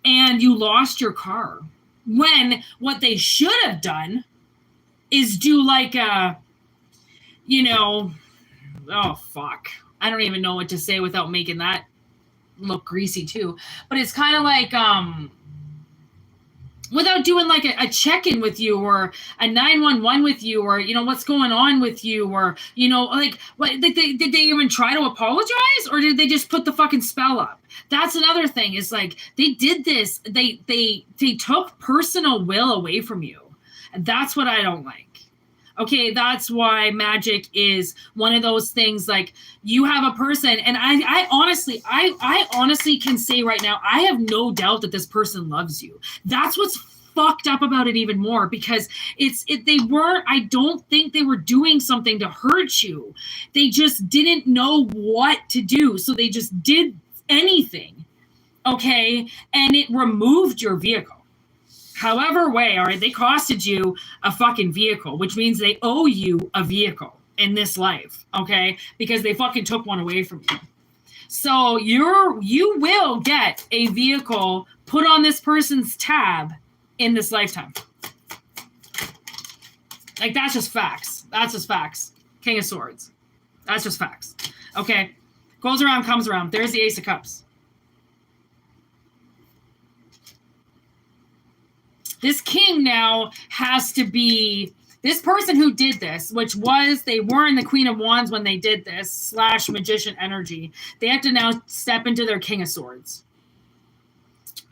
and you lost your car. When what they should have done is do like a, oh fuck, I don't even know what to say without making that look greasy too, but it's kind of like, without doing like a check-in with you or a 911 with you or, what's going on with you or, like, what, did they even try to apologize or did they just put the fucking spell up? That's another thing is like, they did this, they took personal will away from you. And that's what I don't like. Okay, that's why magic is one of those things like you have a person, and I honestly can say right now, I have no doubt that this person loves you. That's what's fucked up about it even more because I don't think they were doing something to hurt you. They just didn't know what to do. So they just did anything, okay? And it removed your vehicle. However way, all right, they costed you a fucking vehicle, which means they owe you a vehicle in this life, okay? Because they fucking took one away from you. So you will get a vehicle put on this person's tab in this lifetime. Like, that's just facts. That's just facts. King of Swords. That's just facts. Okay? Goes around, comes around. There's the Ace of Cups. This king now has to be this person who did this, which was, they were in the Queen of Wands when they did this, / magician energy. They have to now step into their King of Swords.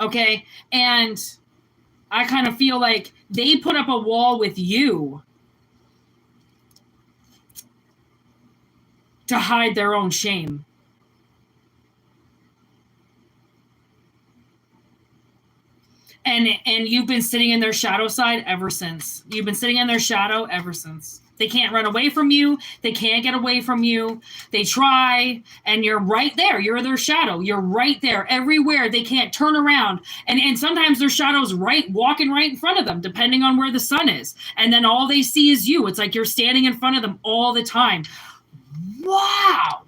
Okay? And I kind of feel like they put up a wall with you to hide their own shame. And you've been sitting in their shadow side ever since. You've been sitting in their shadow ever since. They can't run away from you. They can't get away from you. They try, and you're right there. You're their shadow. You're right there everywhere. They can't turn around. And sometimes their shadow's walking right in front of them, depending on where the sun is. And then all they see is you. It's like you're standing in front of them all the time. Wow.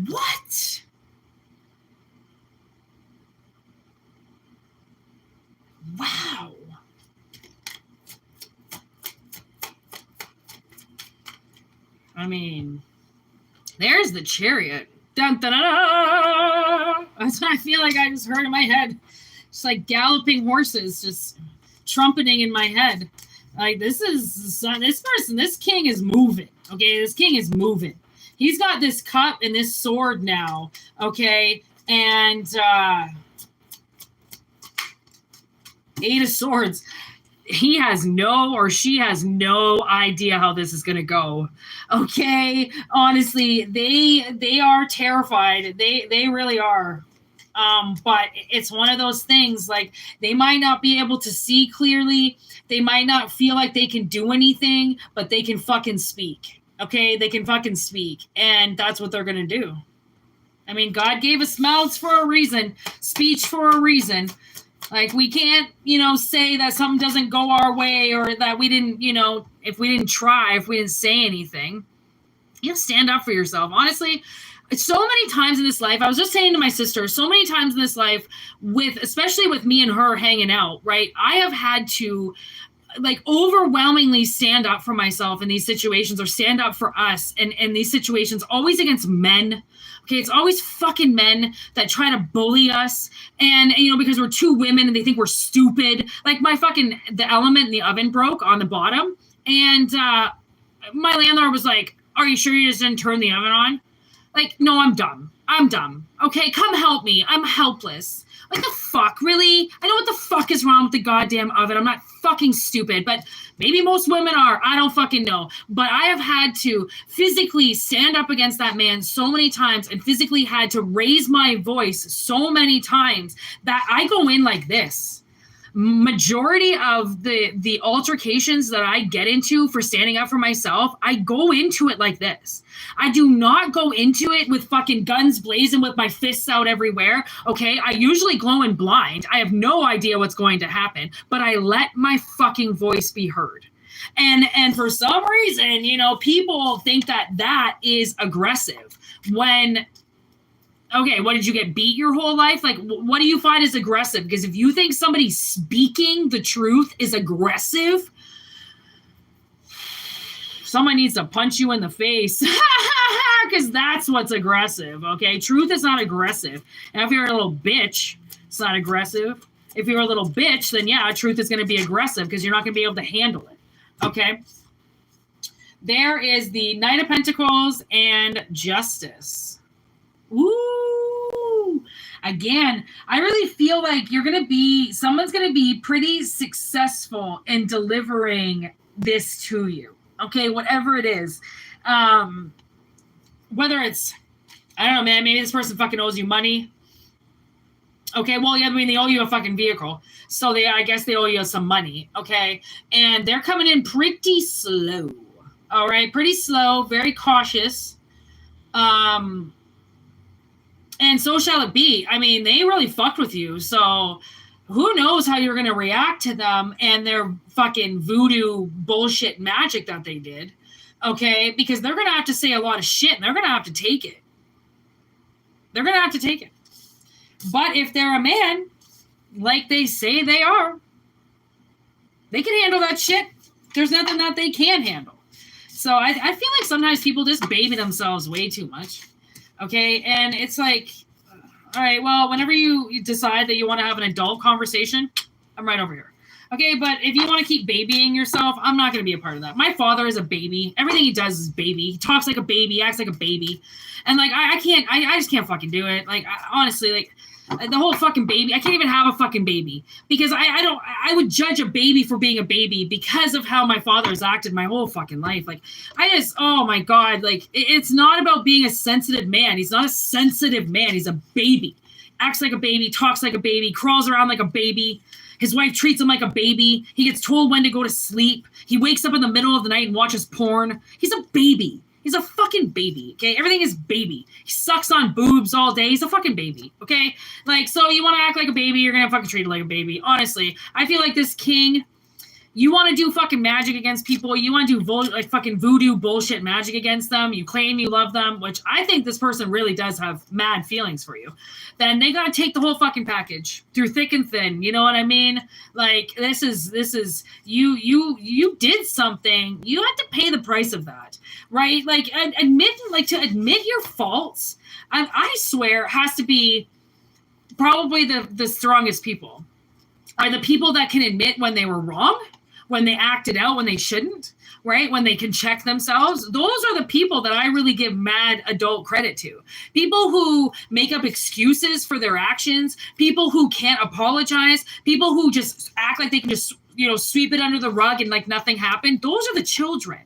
What? Wow. I mean, there's the Chariot. Dun, dun, dun, dun. That's what I feel like I just heard in my head. Just like galloping horses, just trumpeting in my head. Like, this king is moving. Okay, this king is moving. He's got this cup and this sword now. Okay, and Eight of Swords. He has she has no idea how this is going to go. Okay, honestly, they are terrified. They really are. But it's one of those things, like, they might not be able to see clearly. They might not feel like they can do anything, but they can fucking speak. Okay? They can fucking speak. And that's what they're going to do. I mean, God gave us mouths for a reason, speech for a reason. Like, we can't, say that something doesn't go our way, or that we didn't, if we didn't try, if we didn't say anything. You have to stand up for yourself. Honestly, so many times in this life, I was just saying to my sister, so many times in this life, especially with me and her hanging out, right? I have had to, like, overwhelmingly stand up for myself in these situations, or stand up for us in these situations, always against men. Okay, it's always fucking men that try to bully us, and because we're two women and they think we're stupid. Like, the element in the oven broke on the bottom, and my landlord was like, "Are you sure you just didn't turn the oven on?" Like, no, I'm dumb. Okay, come help me. I'm helpless. Like, the fuck, really? I know what the fuck is wrong with the goddamn oven. I'm not fucking stupid, but maybe most women are. I don't fucking know. But I have had to physically stand up against that man so many times, and physically had to raise my voice so many times, that I go in like this. Majority of the altercations that I get into for standing up for myself, I go into it like this. I do not go into it with fucking guns blazing with my fists out everywhere. Okay, I usually glowing blind. I have no idea what's going to happen, but I let my fucking voice be heard. And for some reason, people think that is aggressive. When, okay, what, did you get beat your whole life? Like, what do you find is aggressive? Because if you think somebody speaking the truth is aggressive, someone needs to punch you in the face, because that's what's aggressive, okay? Truth is not aggressive. And if you're a little bitch, it's not aggressive. If you're a little bitch, then yeah, truth is going to be aggressive, because you're not going to be able to handle it, okay? There is the Knight of Pentacles and Justice. Ooh. Again, I really feel like someone's going to be pretty successful in delivering this to you. Okay, whatever it is. Whether it's, I don't know, man, maybe this person fucking owes you money. Okay, well, yeah, I mean, they owe you a fucking vehicle. So I guess they owe you some money, okay? And they're coming in pretty slow. All right, pretty slow, very cautious. And so shall it be. I mean, they really fucked with you, so who knows how you're going to react to them and their fucking voodoo bullshit magic that they did, okay? Because they're going to have to say a lot of shit, and they're going to have to take it. They're going to have to take it. But if they're a man, like they say they are, they can handle that shit. There's nothing that they can't handle. So I feel like sometimes people just baby themselves way too much, okay? And it's like, all right, well, whenever you decide that you want to have an adult conversation, I'm right over here. Okay, but if you want to keep babying yourself, I'm not going to be a part of that. My father is a baby. Everything he does is baby. He talks like a baby, acts like a baby. And, like, I just can't fucking do it. Like, honestly, like, the whole fucking baby, I can't even have a fucking baby. Because I would judge a baby for being a baby because of how my father has acted my whole fucking life. Like, oh my God, like, it's not about being a sensitive man. He's not a sensitive man. He's a baby. Acts like a baby, talks like a baby, crawls around like a baby. His wife treats him like a baby. He gets told when to go to sleep. He wakes up in the middle of the night and watches porn. He's a baby. He's a fucking baby, okay? Everything is baby. He sucks on boobs all day. He's a fucking baby, okay? Like, so you want to act like a baby, you're going to fucking treat it like a baby. Honestly, I feel like this king, you want to do fucking magic against people. You want to do like fucking voodoo bullshit magic against them. You claim you love them, which I think this person really does have mad feelings for you. Then they got to take the whole fucking package through thick and thin. You know what I mean? Like, this is you did something. You had to pay the price of that, right? Like, admit your faults. I swear has to be probably the strongest people are the people that can admit when they were wrong, when they acted out when they shouldn't, right? When they can check themselves. Those are the people that I really give mad adult credit to. People who make up excuses for their actions, people who can't apologize, people who just act like they can just, sweep it under the rug and like nothing happened. Those are the children,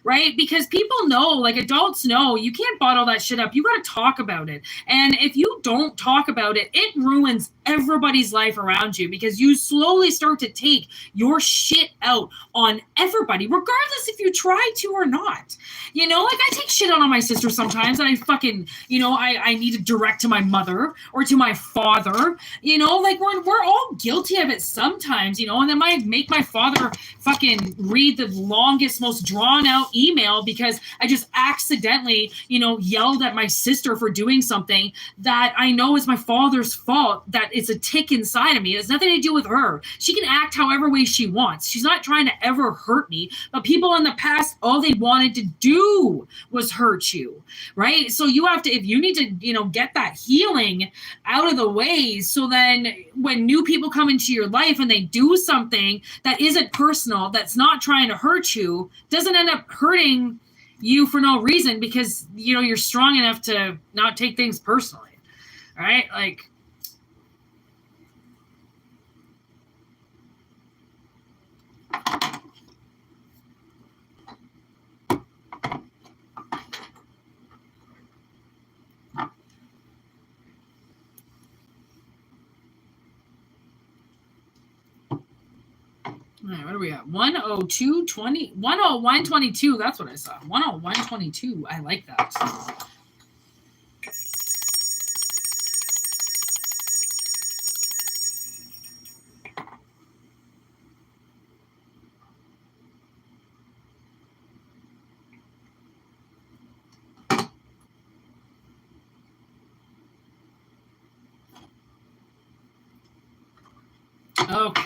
right? Because people know, like adults know, you can't bottle that shit up. You got to talk about it. And if you don't talk about it, it ruins everybody's life around you, because you slowly start to take your shit out on everybody, regardless if you try to or not. You know, like I take shit out on my sister sometimes, and I fucking, you know, I need to direct to my mother or to my father. You know, like we're all guilty of it sometimes, you know, and then I make my father fucking read the longest, most drawn out email because I just accidentally, you know, yelled at my sister for doing something that I know is my father's fault, that it's a tick inside of me. It has nothing to do with her. She can act however way she wants. She's not trying to ever hurt me, but people in the past, all they wanted to do was hurt you, right? So you have to, if you need to, you know, get that healing out of the way, so then when new people come into your life and they do something that isn't personal, that's not trying to hurt you, doesn't end up hurting you for no reason, because, you know, you're strong enough to not take things personally, right? Like, all right, what are we at? 102.20, 101.22. That's what I saw. 101.22. I like that. Okay.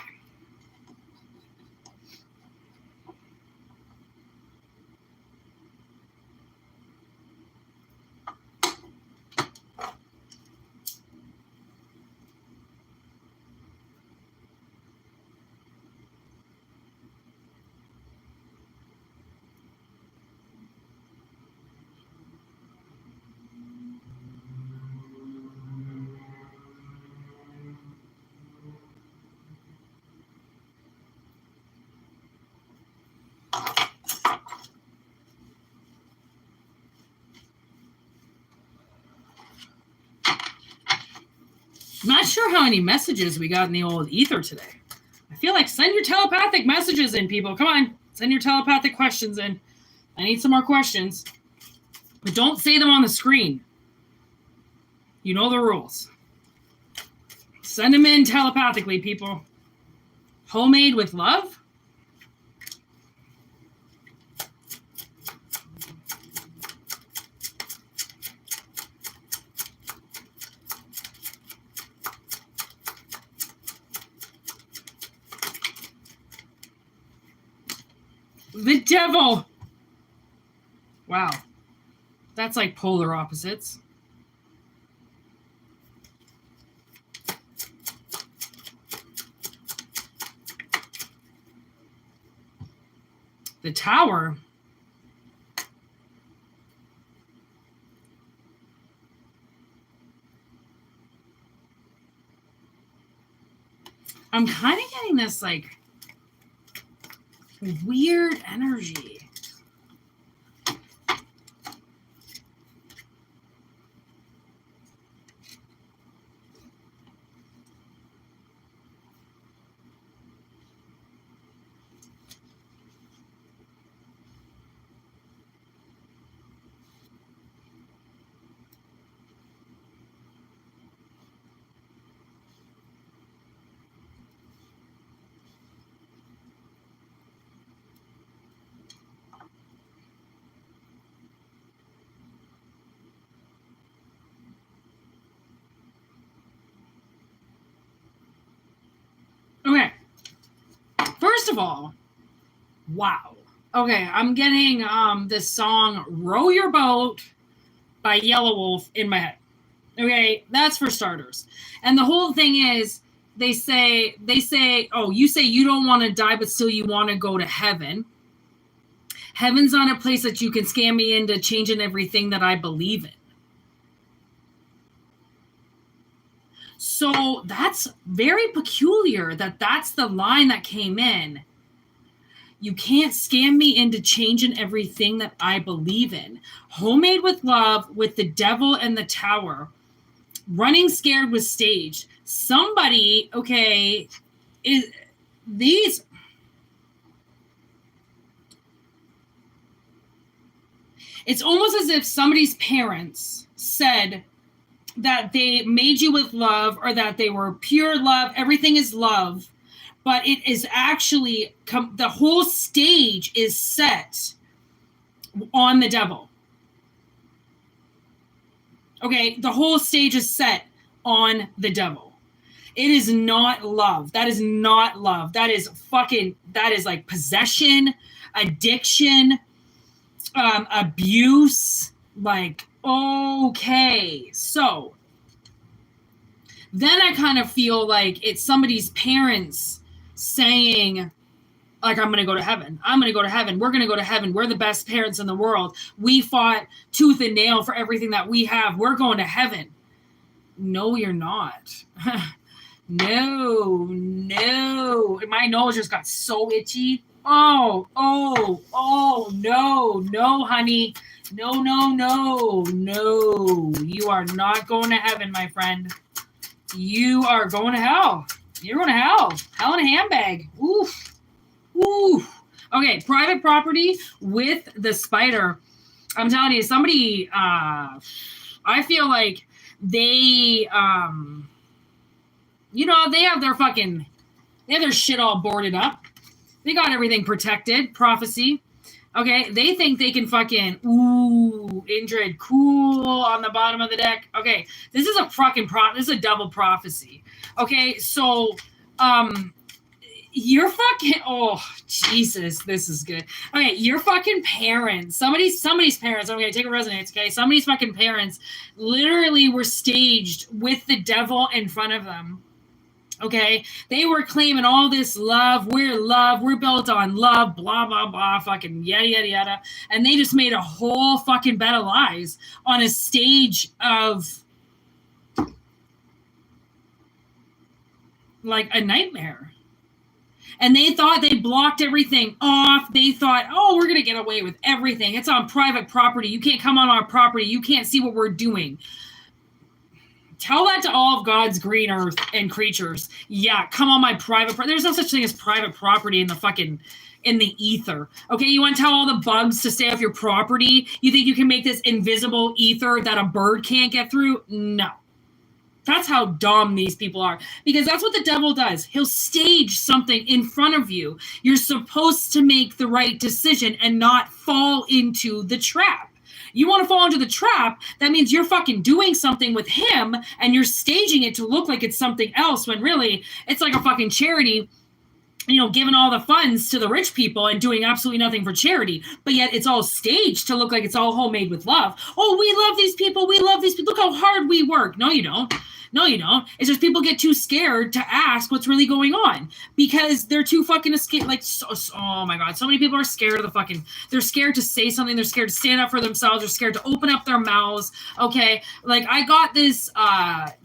I'm not sure how many messages we got in the old ether today. I feel like send your telepathic messages in, people. Come on, send your telepathic questions in. I need some more questions. But don't say them on the screen. You know the rules. Send them in telepathically, people. Homemade with love? The devil! Wow. That's like polar opposites. The Tower. I'm kind of getting this like weird energy. Okay. First of all, wow. Okay, I'm getting this song Row Your Boat by Yellow Wolf in my head. Okay, that's for starters. And the whole thing is they say, oh, you say you don't want to die, but still you want to go to heaven. Heaven's not a place that you can scam me into changing everything that I believe in. So that's very peculiar that that's the line that came in. You can't scam me into changing everything that I believe in. Homemade with Love, with the Devil and the Tower. Running Scared was staged. Somebody, okay, is these... It's almost as if somebody's parents said that they made you with love, or that they were pure love. Everything is love. But it is actually, the whole stage is set on the devil. Okay, the whole stage is set on the devil. It is not love. That is not love. That is like possession, addiction, abuse. Like, okay. So then I kind of feel like it's somebody's parents saying, like, I'm going to go to heaven. I'm going to go to heaven. We're going to go to heaven. We're the best parents in the world. We fought tooth and nail for everything that we have. We're going to heaven. No, you're not. No. My nose just got so itchy. Oh, no, honey. No. You are not going to heaven, my friend. You are going to hell. You're going to hell. Hell in a handbag. Oof. Okay, Private Property with the Spider. I'm telling you, somebody, I feel like they, they have their shit all boarded up. They got everything protected. Prophecy. Okay, they think they can fucking, Indrid, cool on the bottom of the deck. Okay, this is a this is a double prophecy. Okay, so, your fucking, oh, Jesus, this is good. Okay, your fucking parents, somebody's parents, okay, take a resonance, okay? Somebody's fucking parents literally were staged with the devil in front of them. Okay, they were claiming all this love, we're built on love, blah, blah, blah, fucking yada. And they just made a whole fucking bed of lies on a stage of like a nightmare. And they thought they blocked everything off. They thought, we're going to get away with everything. It's on private property. You can't come on our property. You can't see what we're doing. Tell that to all of God's green earth and creatures. Yeah, come on my private property. There's no such thing as private property in the ether. Okay, you want to tell all the bugs to stay off your property? You think you can make this invisible ether that a bird can't get through? No. That's how dumb these people are. Because that's what the devil does. He'll stage something in front of you. You're supposed to make the right decision and not fall into the trap. You want to fall into the trap, that means you're fucking doing something with him and you're staging it to look like it's something else when really it's like a fucking charity, giving all the funds to the rich people and doing absolutely nothing for charity. But yet it's all staged to look like it's all homemade with love. Oh, we love these people. We love these people. Look how hard we work. No, you don't. It's just people get too scared to ask what's really going on because they're too fucking scared. Like, oh my God, so many people are scared of they're scared to say something. They're scared to stand up for themselves. They're scared to open up their mouths. Okay. Like I got this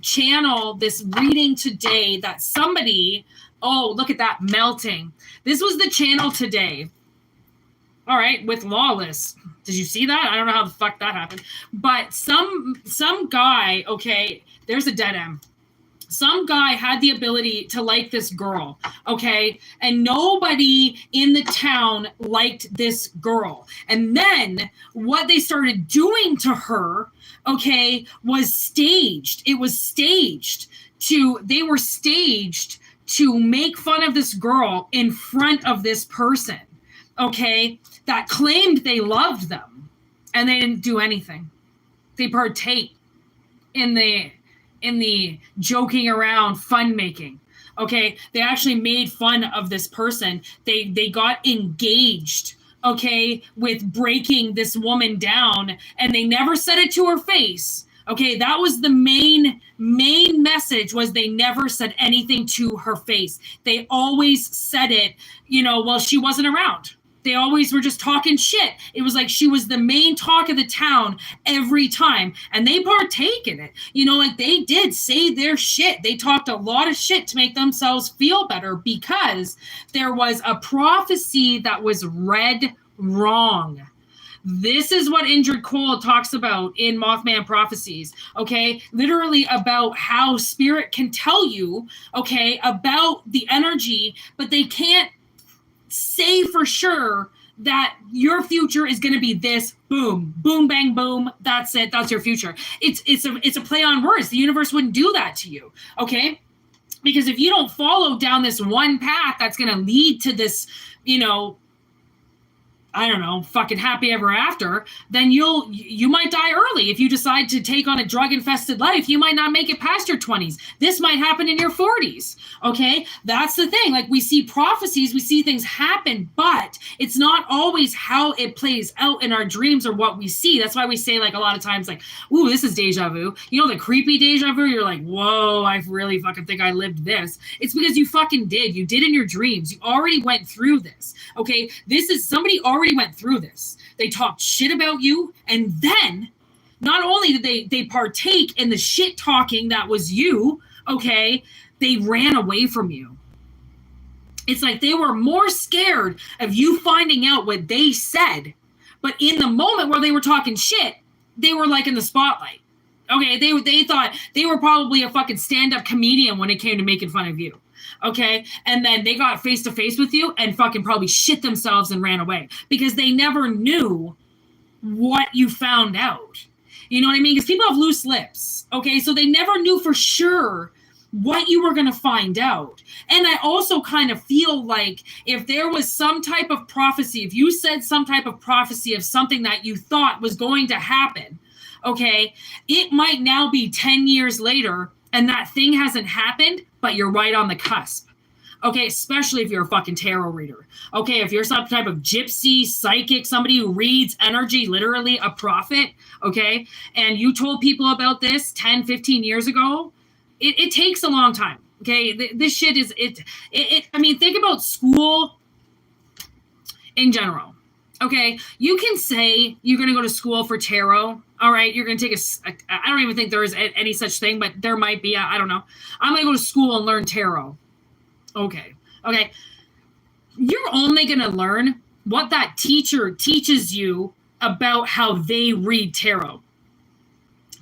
channel, this reading today that somebody, look at that melting. This was the channel today. All right, with Lawless. Did you see that? I don't know how the fuck that happened. But some guy, okay, there's a dead M. Some guy had the ability to like this girl, okay? And nobody in the town liked this girl. And then what they started doing to her, okay, was staged. It was staged they were staged to make fun of this girl in front of this person, okay, that claimed they loved them. And they didn't do anything. They partake in the joking around, fun making. Okay, they actually made fun of this person. They got engaged, okay, with breaking this woman down, and they never said it to her face. Okay, that was the main message, was they never said anything to her face. They always said it, while she wasn't around. They always were just talking shit. It was like she was the main talk of the town every time. And they partake in it. You know, like they did say their shit. They talked a lot of shit to make themselves feel better because there was a prophecy that was read wrong. This is what Indrid Cold talks about in Mothman Prophecies, okay? Literally about how spirit can tell you, okay, about the energy, but they can't say for sure that your future is going to be this, boom, boom, bang, boom. That's it. That's your future. It's a play on words. The universe wouldn't do that to you, okay? Because if you don't follow down this one path that's going to lead to this, you know, I don't know, fucking happy ever after, then you might die early. If you decide to take on a drug-infested life, you might not make it past your 20s. This might happen in your 40s, okay? That's the thing. Like, we see prophecies, we see things happen, but it's not always how it plays out in our dreams or what we see. That's why we say, like, a lot of times, like, ooh, this is deja vu. You know, the creepy deja vu? You're like, whoa, I really fucking think I lived this. It's because you fucking did. You did in your dreams. You already went through this, okay? This is somebody already went through this. They talked shit about you, and then not only did they partake in the shit talking that was you, okay, they ran away from you. It's like they were more scared of you finding out what they said, but in the moment where they were talking shit, they were like in the spotlight. Okay, they thought they were probably a fucking stand-up comedian when it came to making fun of you. Okay, and then they got face to face with you and fucking probably shit themselves and ran away because they never knew what you found out. You know what I mean? Because people have loose lips. Okay, so they never knew for sure what you were going to find out. And I also kind of feel like if there was some type of prophecy, if you said some type of prophecy of something that you thought was going to happen, okay, it might now be 10 years later and that thing hasn't happened, but you're right on the cusp. Okay, especially if you're a fucking tarot reader. Okay, if you're some type of gypsy, psychic, somebody who reads energy, literally a prophet, okay, and you told people about this 10, 15 years ago, it takes a long time, okay? This shit is, I mean, think about school in general, okay? You can say you're going to go to school for tarot, all right? You're going to take I don't even think there is any such thing, but there might be, I don't know. I'm going to go to school and learn tarot. Okay. You're only going to learn what that teacher teaches you about how they read tarot.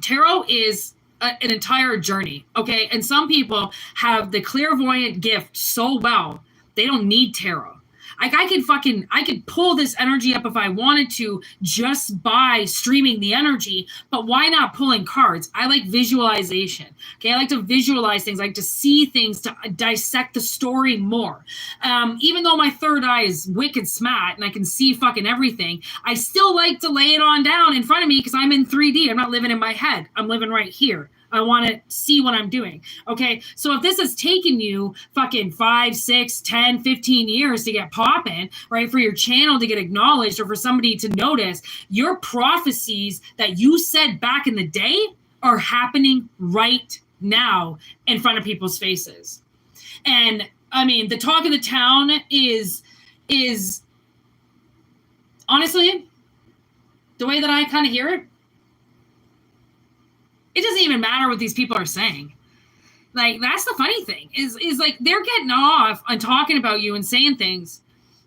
Tarot is an entire journey, okay? And some people have the clairvoyant gift so well, they don't need tarot. Like I could pull this energy up if I wanted to just by streaming the energy, but why not pulling cards? I like visualization. Okay. I like to visualize things. I like to see things, to dissect the story more. Even though my third eye is wicked smart and I can see fucking everything, I still like to lay it on down in front of me because I'm in 3D. I'm not living in my head. I'm living right here. I want to see what I'm doing. Okay. So if this has taken you fucking 5, 6, 10, 15 years to get popping, right, for your channel to get acknowledged or for somebody to notice, your prophecies that you said back in the day are happening right now in front of people's faces. And I mean, the talk of the town is honestly, the way that I kind of hear it, it doesn't even matter what these people are saying. Like, that's the funny thing is like they're getting off on talking about you and saying things.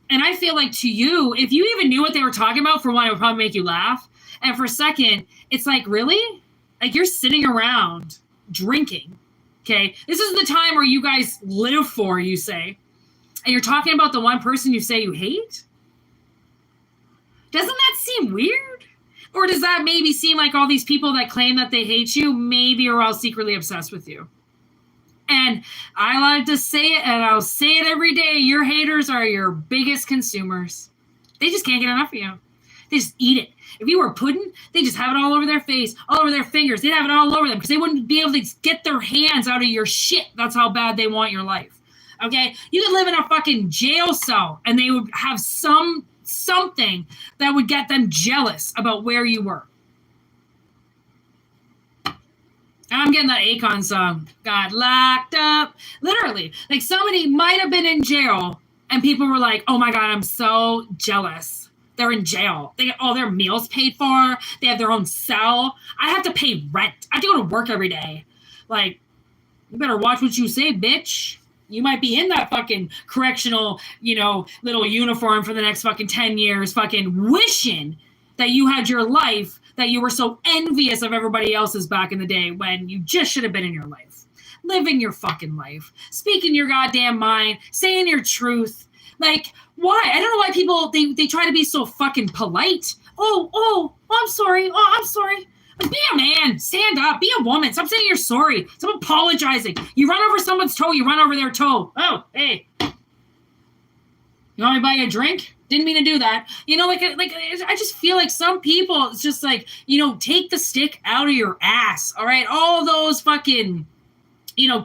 And I feel like to you, if you even knew what they were talking about, for one, it would probably make you laugh. And for a second, it's like, really? Like, you're sitting around drinking. Okay. This is the time where you guys live for, you say, and you're talking about the one person you say you hate. Doesn't that seem weird? Or does that maybe seem like all these people that claim that they hate you maybe are all secretly obsessed with you? And I like to say it, and I'll say it every day. Your haters are your biggest consumers. They just can't get enough of you. They just eat it. If you were pudding, they just have it all over their face, all over their fingers. They'd have it all over them because they wouldn't be able to get their hands out of your shit. That's how bad they want your life. Okay? You could live in a fucking jail cell, and they would have something that would get them jealous about where you were. I'm getting that Akon song. Got locked up. Literally. Like, somebody might have been in jail And people were like, oh my God, I'm so jealous. They're in jail. They get all their meals paid for. They have their own cell. I have to pay rent. I have to go to work every day. Like, you better watch what you say, bitch. You might be in that fucking correctional, little uniform for the next fucking 10 years, fucking wishing that you had your life, that you were so envious of everybody else's back in the day when you just should have been in your life. Living your fucking life. Speaking your goddamn mind. Saying your truth. Like, why? I don't know why people, they try to be so fucking polite. Oh, I'm sorry. Oh, I'm sorry. Be a man. Stand up. Be a woman. Stop saying you're sorry. Stop apologizing. You run over someone's toe, you run over their toe. Oh, hey. You want me to buy you a drink? Didn't mean to do that. I just feel like some people, it's just like, take the stick out of your ass. All right? All those fucking,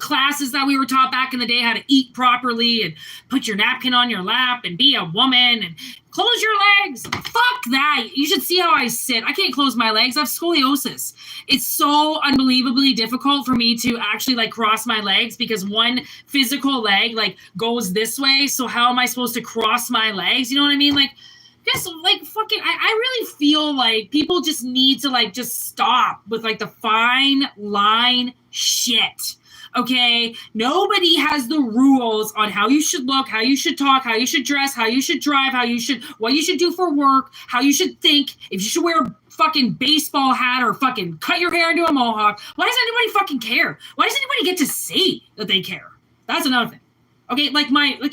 classes that we were taught back in the day, how to eat properly and put your napkin on your lap and be a woman and close your legs. Fuck that. You should see how I sit. I can't close my legs. I have scoliosis. It's so unbelievably difficult for me to actually cross my legs because one physical leg goes this way. So how am I supposed to cross my legs? You know what I mean? Fucking, I really feel like people just need to just stop with the fine line shit. Okay, nobody has the rules on how you should look, how you should talk, how you should dress, how you should drive, what you should do for work, how you should think, if you should wear a fucking baseball hat or fucking cut your hair into a mohawk. Why does anybody fucking care? Why does anybody get to say that they care? That's another thing. Okay,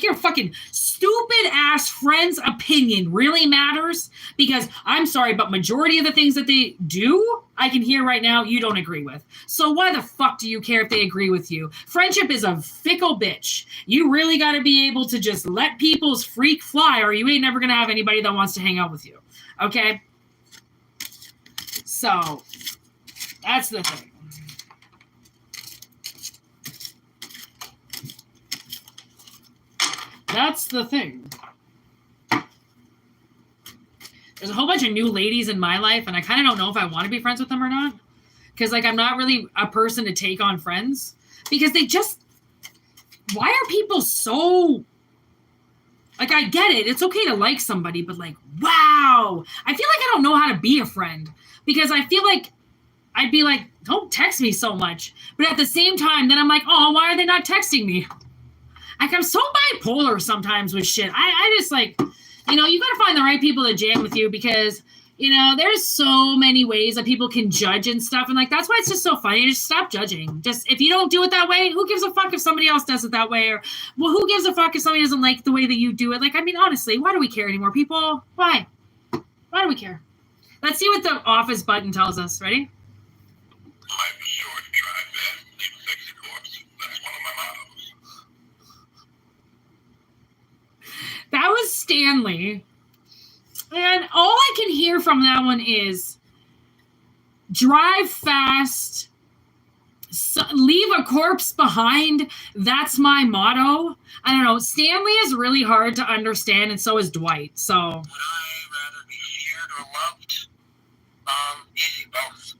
your fucking stupid ass friend's opinion really matters because I'm sorry, but majority of the things that they do, I can hear right now, you don't agree with. So why the fuck do you care if they agree with you? Friendship is a fickle bitch. You really got to be able to just let people's freak fly or you ain't never going to have anybody that wants to hang out with you. Okay? So, that's the thing. That's the thing. There's a whole bunch of new ladies in my life, and I kind of don't know if I want to be friends with them or not. Because, I'm not really a person to take on friends. Because they just... Why are people so... I get it. It's okay to like somebody, but, wow! I feel like I don't know how to be a friend. Because I feel like I'd be like, don't text me so much. But at the same time, then I'm like, oh, why are they not texting me? I'm so bipolar sometimes with shit. I just you got to find the right people to jam with you because, there's so many ways that people can judge and stuff. And that's why it's just so funny. Just stop judging. Just if you don't do it that way, who gives a fuck if somebody else does it that way? Or, well, who gives a fuck if somebody doesn't like the way that you do it? Honestly, why do we care anymore, people? Why? Why do we care? Let's see what the office button tells us. Ready? Life is short, try fast, leave a sexy corpse. That's one of my mottos. That was Stanley. And all I can hear from that one is drive fast, leave a corpse behind. That's my motto. I don't know. Stanley is really hard to understand, and so is Dwight. So. Would I rather be feared or loved? Easy, both.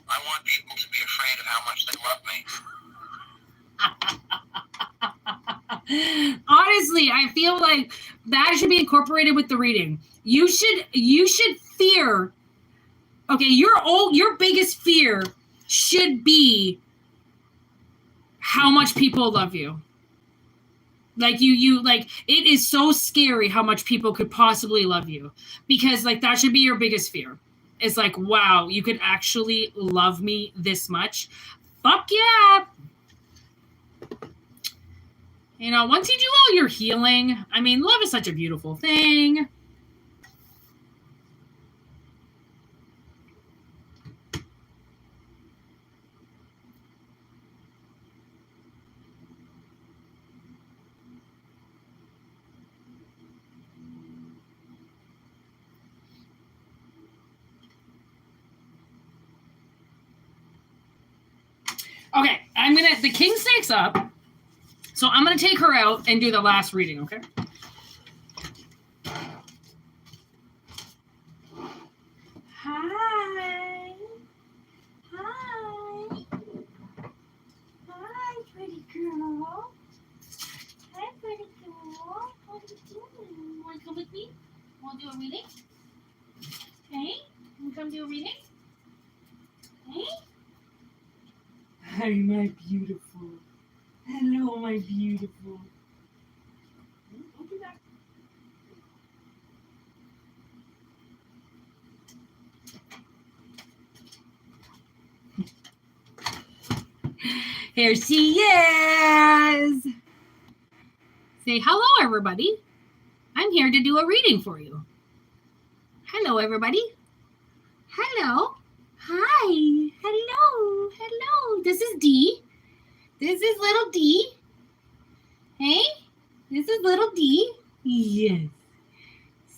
I want people to be afraid of how much they love me. Honestly, I feel like that should be incorporated with the reading. You should fear. Okay, your biggest fear should be how much people love you. It is so scary how much people could possibly love you because that should be your biggest fear. It's wow, you could actually love me this much. Fuck yeah. Once you do all your healing, love is such a beautiful thing. Okay, the king snake's up. So I'm going to take her out and do the last reading, okay? Hi. Hi. Hi, pretty girl. Hi, pretty girl. we'll do a reading? Okay. Can we come do a reading? Okay. Hi, my beautiful. Hello, my beautiful. Don't do that. Here she is. Say hello, everybody. I'm here to do a reading for you. Hello, everybody. Hello. Hi. Hello. Hello. This is Dee. This is little Dee. Hey, this is little Dee. Yes.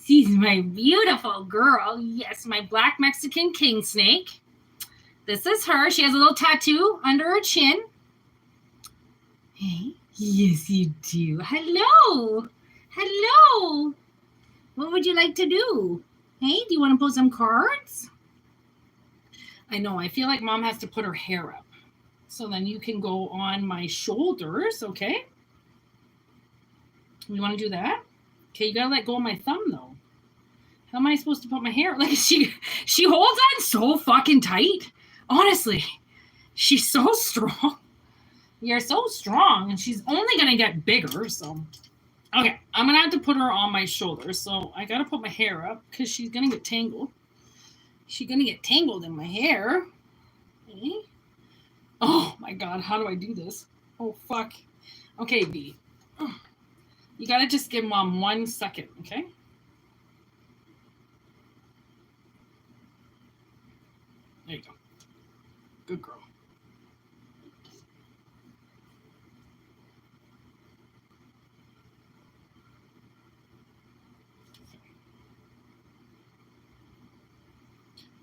She's my beautiful girl. Yes, my black Mexican king snake. This is her. She has a little tattoo under her chin. Hey, yes, you do. Hello. Hello. What would you like to do? Hey, do you want to pull some cards? I know. I feel like Mom has to put her hair up. So then you can go on my shoulders, okay? You want to do that? Okay, you got to let go of my thumb, though. How am I supposed to put my hair? Like, she holds on so fucking tight. Honestly, she's so strong. You're so strong, and she's only going to get bigger, so. Okay, I'm going to have to put her on my shoulders, so I got to put my hair up because she's going to get tangled. She's going to get tangled in my hair. Okay. Oh, my God, how do I do this? Oh, fuck. Okay, B. Oh. You got to just give Mom 1 second, okay? There you go. Good girl.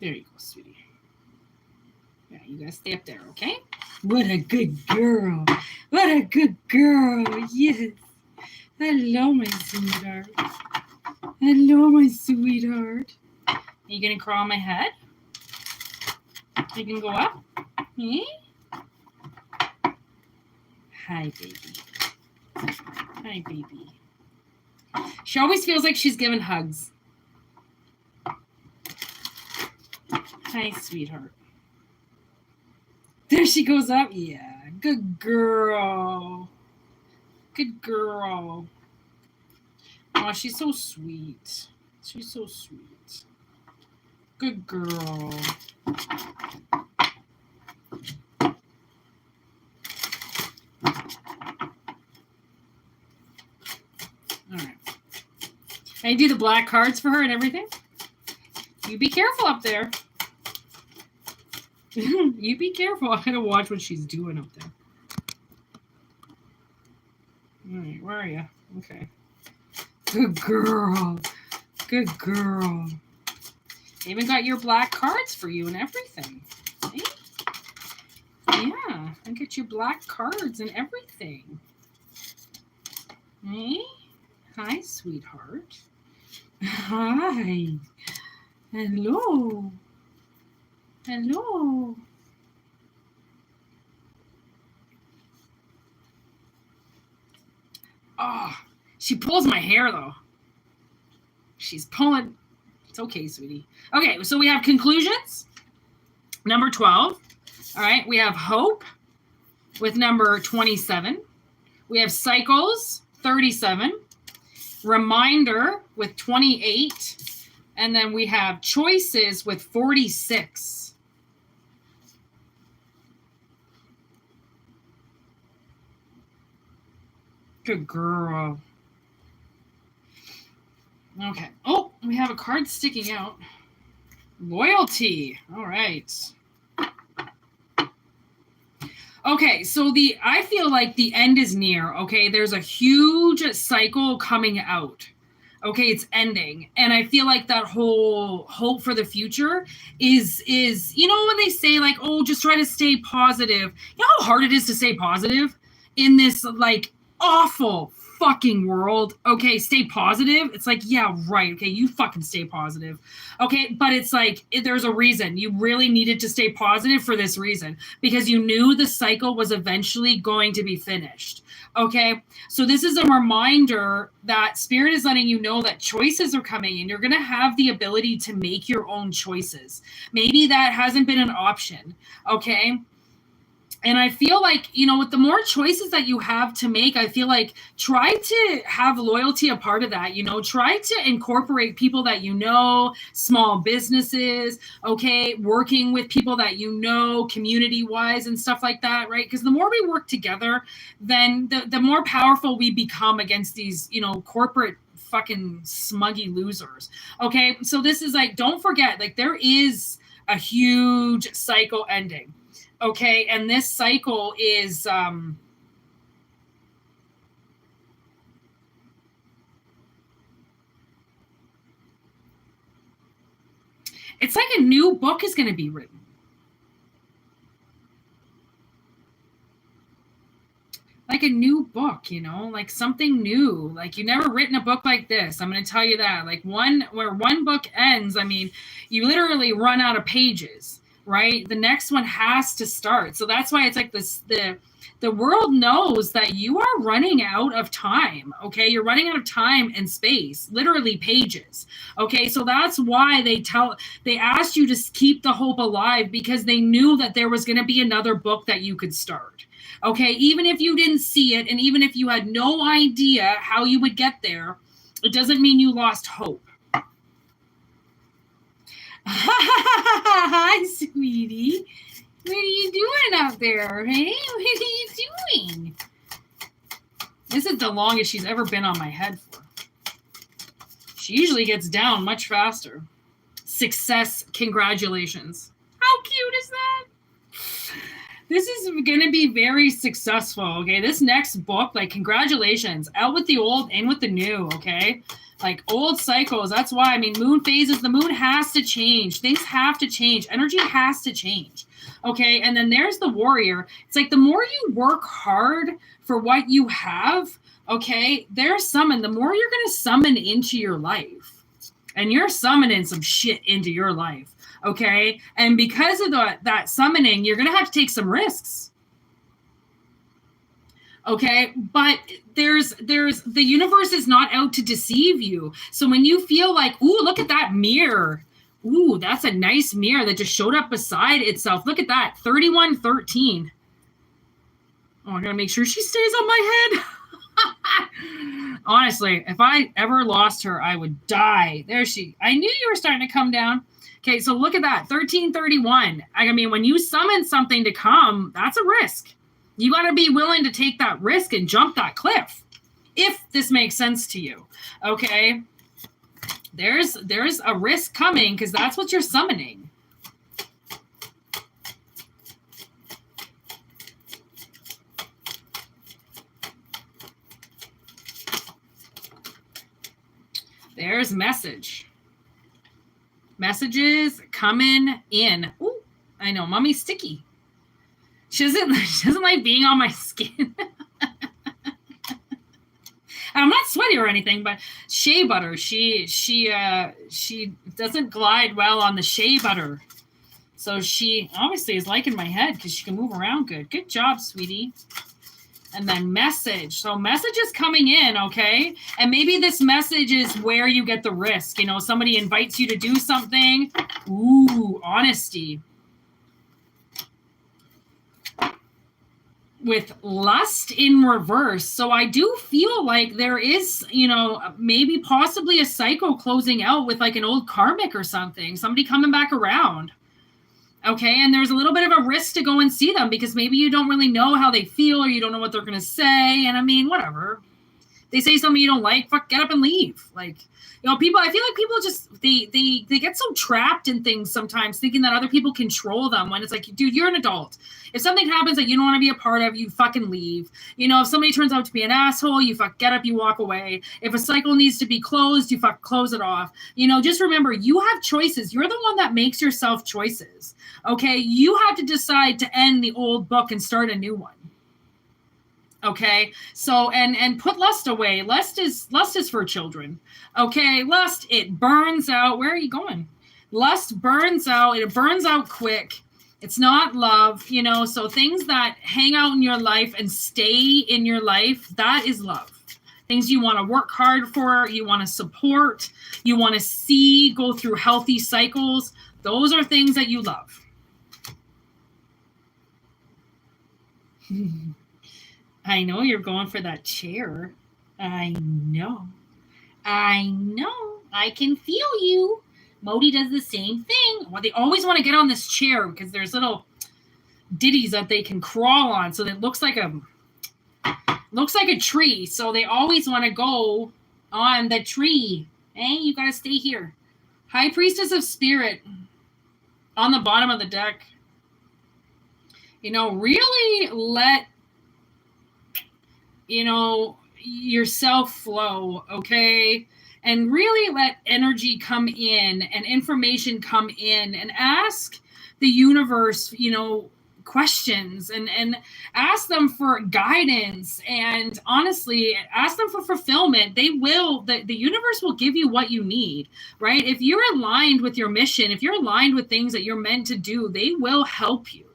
There you go, sweetie. Yeah, you gotta stay up there, okay? What a good girl. What a good girl. Yes. Hello, my sweetheart. Hello, my sweetheart. Are you gonna crawl on my head? You can go up. Okay. Hi, baby. Hi, baby. She always feels like she's giving hugs. Hi, sweetheart. There she goes up. Yeah, good girl. Good girl. Oh, she's so sweet. She's so sweet. Good girl. All right. I do the black cards for her and everything. You be careful up there. You be careful. I gotta watch what she's doing up there. All right, where are you? Okay. Good girl. Good girl. I even got your black cards for you and everything. See? Yeah, I get your black cards and everything. Hey? Hi, sweetheart. Hi. Hello. Hello. Oh, she pulls my hair, though. She's pulling. It's okay, sweetie. Okay, so we have conclusions. Number 12. All right, we have hope with number 27. We have cycles, 37. Reminder with 28. And then we have choices with 46. Good girl. Okay. Oh, we have a card sticking out. Loyalty. All right. Okay, so I feel like the end is near, okay? There's a huge cycle coming out. Okay, it's ending. And I feel like that whole hope for the future is you know when they say like, oh, just try to stay positive. You know how hard it is to stay positive in this like awful fucking world. Okay, stay positive. It's like, yeah, right. Okay, you fucking stay positive. Okay, but it's like, there's a reason. You really needed to stay positive for this reason, because you knew the cycle was eventually going to be finished. Okay, so this is a reminder that Spirit is letting you know that choices are coming, and you're going to have the ability to make your own choices. Maybe that hasn't been an option. Okay. And I feel like, you know, with the more choices that you have to make, I feel like try to have loyalty a part of that. You know, try to incorporate people that you know, small businesses, okay, working with people that you know, community-wise and stuff like that, right? Because the more we work together, then the more powerful we become against these, you know, corporate fucking smuggy losers. Okay, so this is like, don't forget, like, there is a huge cycle ending. Okay, and this cycle is it's like a new book is going to be written. Like a new book, you know, like something new. Like, you never written a book like this. I'm going to tell you that. Like, where one book ends, I mean, you literally run out of pages. Right? The next one has to start. So that's why it's like this, the world knows that you are running out of time. Okay. You're running out of time and space, literally pages. Okay. So that's why they asked you to keep the hope alive, because they knew that there was going to be another book that you could start. Okay. Even if you didn't see it, and even if you had no idea how you would get there, it doesn't mean you lost hope. Hi, sweetie. What are you doing out there? Hey, what are you doing? This is the longest she's ever been on my head for. She usually gets down much faster. Success, congratulations. How cute is that? This is going to be very successful, okay? This next book, like, congratulations. Out with the old, in with the new, okay? Like, old cycles, that's why. I mean, moon phases, the moon has to change. Things have to change. Energy has to change. Okay, and then there's the warrior. It's like, the more you work hard for what you have, okay, there's summon. The more you're going to summon into your life. And you're summoning some shit into your life, okay? And because of that summoning, you're going to have to take some risks. Okay, but there's the universe is not out to deceive you. So when you feel like, ooh, look at that mirror. Ooh, that's a nice mirror that just showed up beside itself. Look at that, 3113. Oh, I gotta make sure she stays on my head. Honestly, if I ever lost her, I would die. There I knew you were starting to come down. Okay, so look at that, 1331. I mean, when you summon something to come, that's a risk. You got to be willing to take that risk and jump that cliff, if this makes sense to you. Okay, there's a risk coming, because that's what you're summoning. There's messages coming in. Ooh, I know, mommy's sticky. She doesn't like being on my skin. I'm not sweaty or anything, but shea butter, she doesn't glide well on the shea butter. So she obviously is liking my head because she can move around good. Good job, sweetie. And then message. So message is coming in, okay? And maybe this message is where you get the risk. You know, somebody invites you to do something. Ooh, honesty. With lust in reverse. So I do feel like there is, you know, maybe possibly a cycle closing out with like an old karmic or something, somebody coming back around. Okay, and there's a little bit of a risk to go and see them, because maybe you don't really know how they feel, or you don't know what they're going to say. And I mean, whatever. They say something you don't like, fuck, get up and leave. Like, you know, people, I feel like people just, they get so trapped in things sometimes, thinking that other people control them, when it's like, dude, you're an adult. If something happens that you don't want to be a part of, you fucking leave. You know, if somebody turns out to be an asshole, you fuck get up, you walk away. If a cycle needs to be closed, you fuck close it off. You know, just remember, you have choices. You're the one that makes yourself choices. Okay, you have to decide to end the old book and start a new one. Okay, so and put lust away. Lust is for children. Okay, lust, it burns out. Where are you going? Lust burns out. It burns out quick. It's not love, you know. So things that hang out in your life and stay in your life, that is love. Things you want to work hard for, you want to support, you want to see go through healthy cycles. Those are things that you love. I know you're going for that chair. I know. I can feel you. Modi does the same thing. Well, they always want to get on this chair because there's little ditties that they can crawl on. So it looks like a tree. So they always want to go on the tree. Hey, you got to stay here. High Priestess of Spirit on the bottom of the deck. You know, really let yourself flow, okay? And really let energy come in and information come in and ask the universe, questions and ask them for guidance, and honestly ask them for fulfillment. The universe will give you what you need, right? If you're aligned with your mission, if you're aligned with things that you're meant to do, they will help you.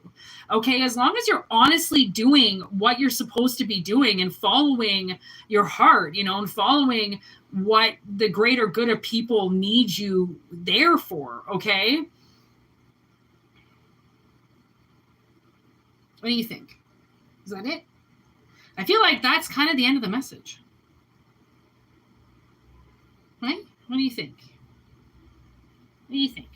Okay, as long as you're honestly doing what you're supposed to be doing and following your heart, and following what the greater good of people need you there for, okay? What do you think? Is that it? I feel like that's kind of the end of the message. Right? What do you think? What do you think?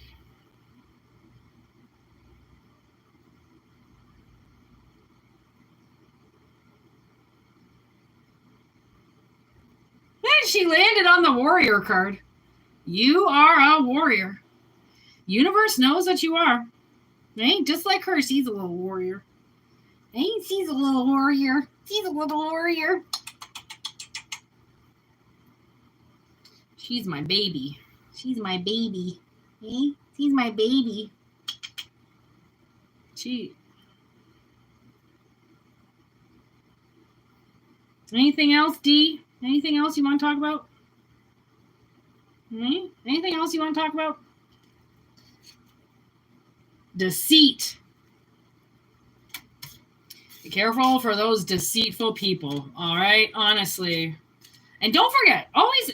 She landed on the warrior card. You are a warrior. Universe knows that you are. Right? Just like her, she's a little warrior. Right? She's a little warrior. She's a little warrior. She's my baby. She's my baby. Right? She's my baby. Anything else, D? Anything else you want to talk about? Anything else you want to talk about? Deceit. Be careful for those deceitful people, all right? Honestly. And don't forget, always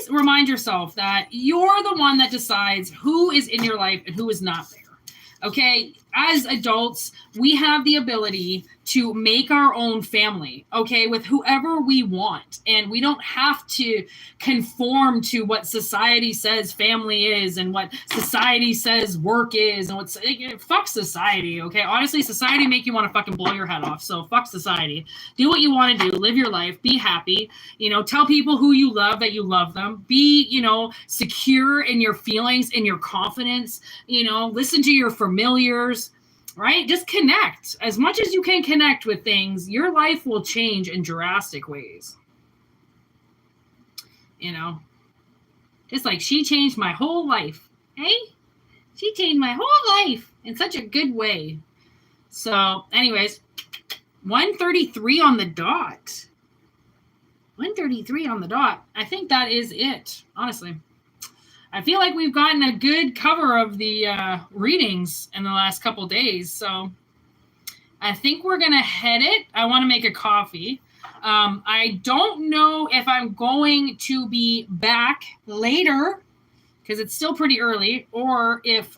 remind yourself that you're the one that decides who is in your life and who is not there. Okay? As adults, we have the ability to make our own family, okay, with whoever we want. And we don't have to conform to what society says family is and what society says work is. And fuck society, okay? Honestly, society make you want to fucking blow your head off. So fuck society. Do what you want to do. Live your life. Be happy. Tell people who you love that you love them. Be, secure in your feelings, in your confidence. Listen to your familiars. Right? Just connect. As much as you can connect with things, your life will change in drastic ways. Just like she changed my whole life. Hey? She changed my whole life in such a good way. So, anyways, 1:33 on the dot. 1:33 on the dot. I think that is it, honestly. I feel like we've gotten a good cover of the readings in the last couple days. So I think we're going to head it. I want to make a coffee. I don't know if I'm going to be back later because it's still pretty early, or if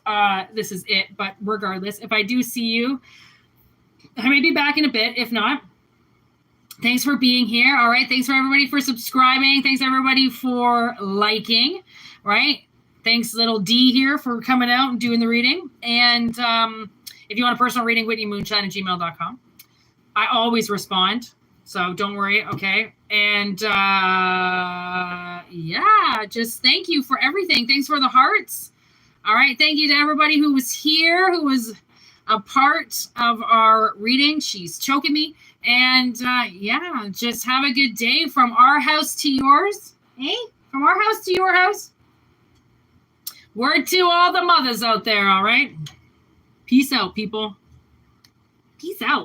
this is it. But regardless, if I do see you, I may be back in a bit. If not, thanks for being here. All right. Thanks for everybody for subscribing. Thanks everybody for liking. Right? Thanks, little D here, for coming out and doing the reading. And if you want a personal reading, whitneymoonshine@gmail.com. I always respond, so don't worry, okay? And just thank you for everything. Thanks for the hearts. All right, thank you to everybody who was here, who was a part of our reading. She's choking me. And just have a good day from our house to yours. Hey, from our house to your house. Word to all the mothers out there, all right? Peace out, people. Peace out.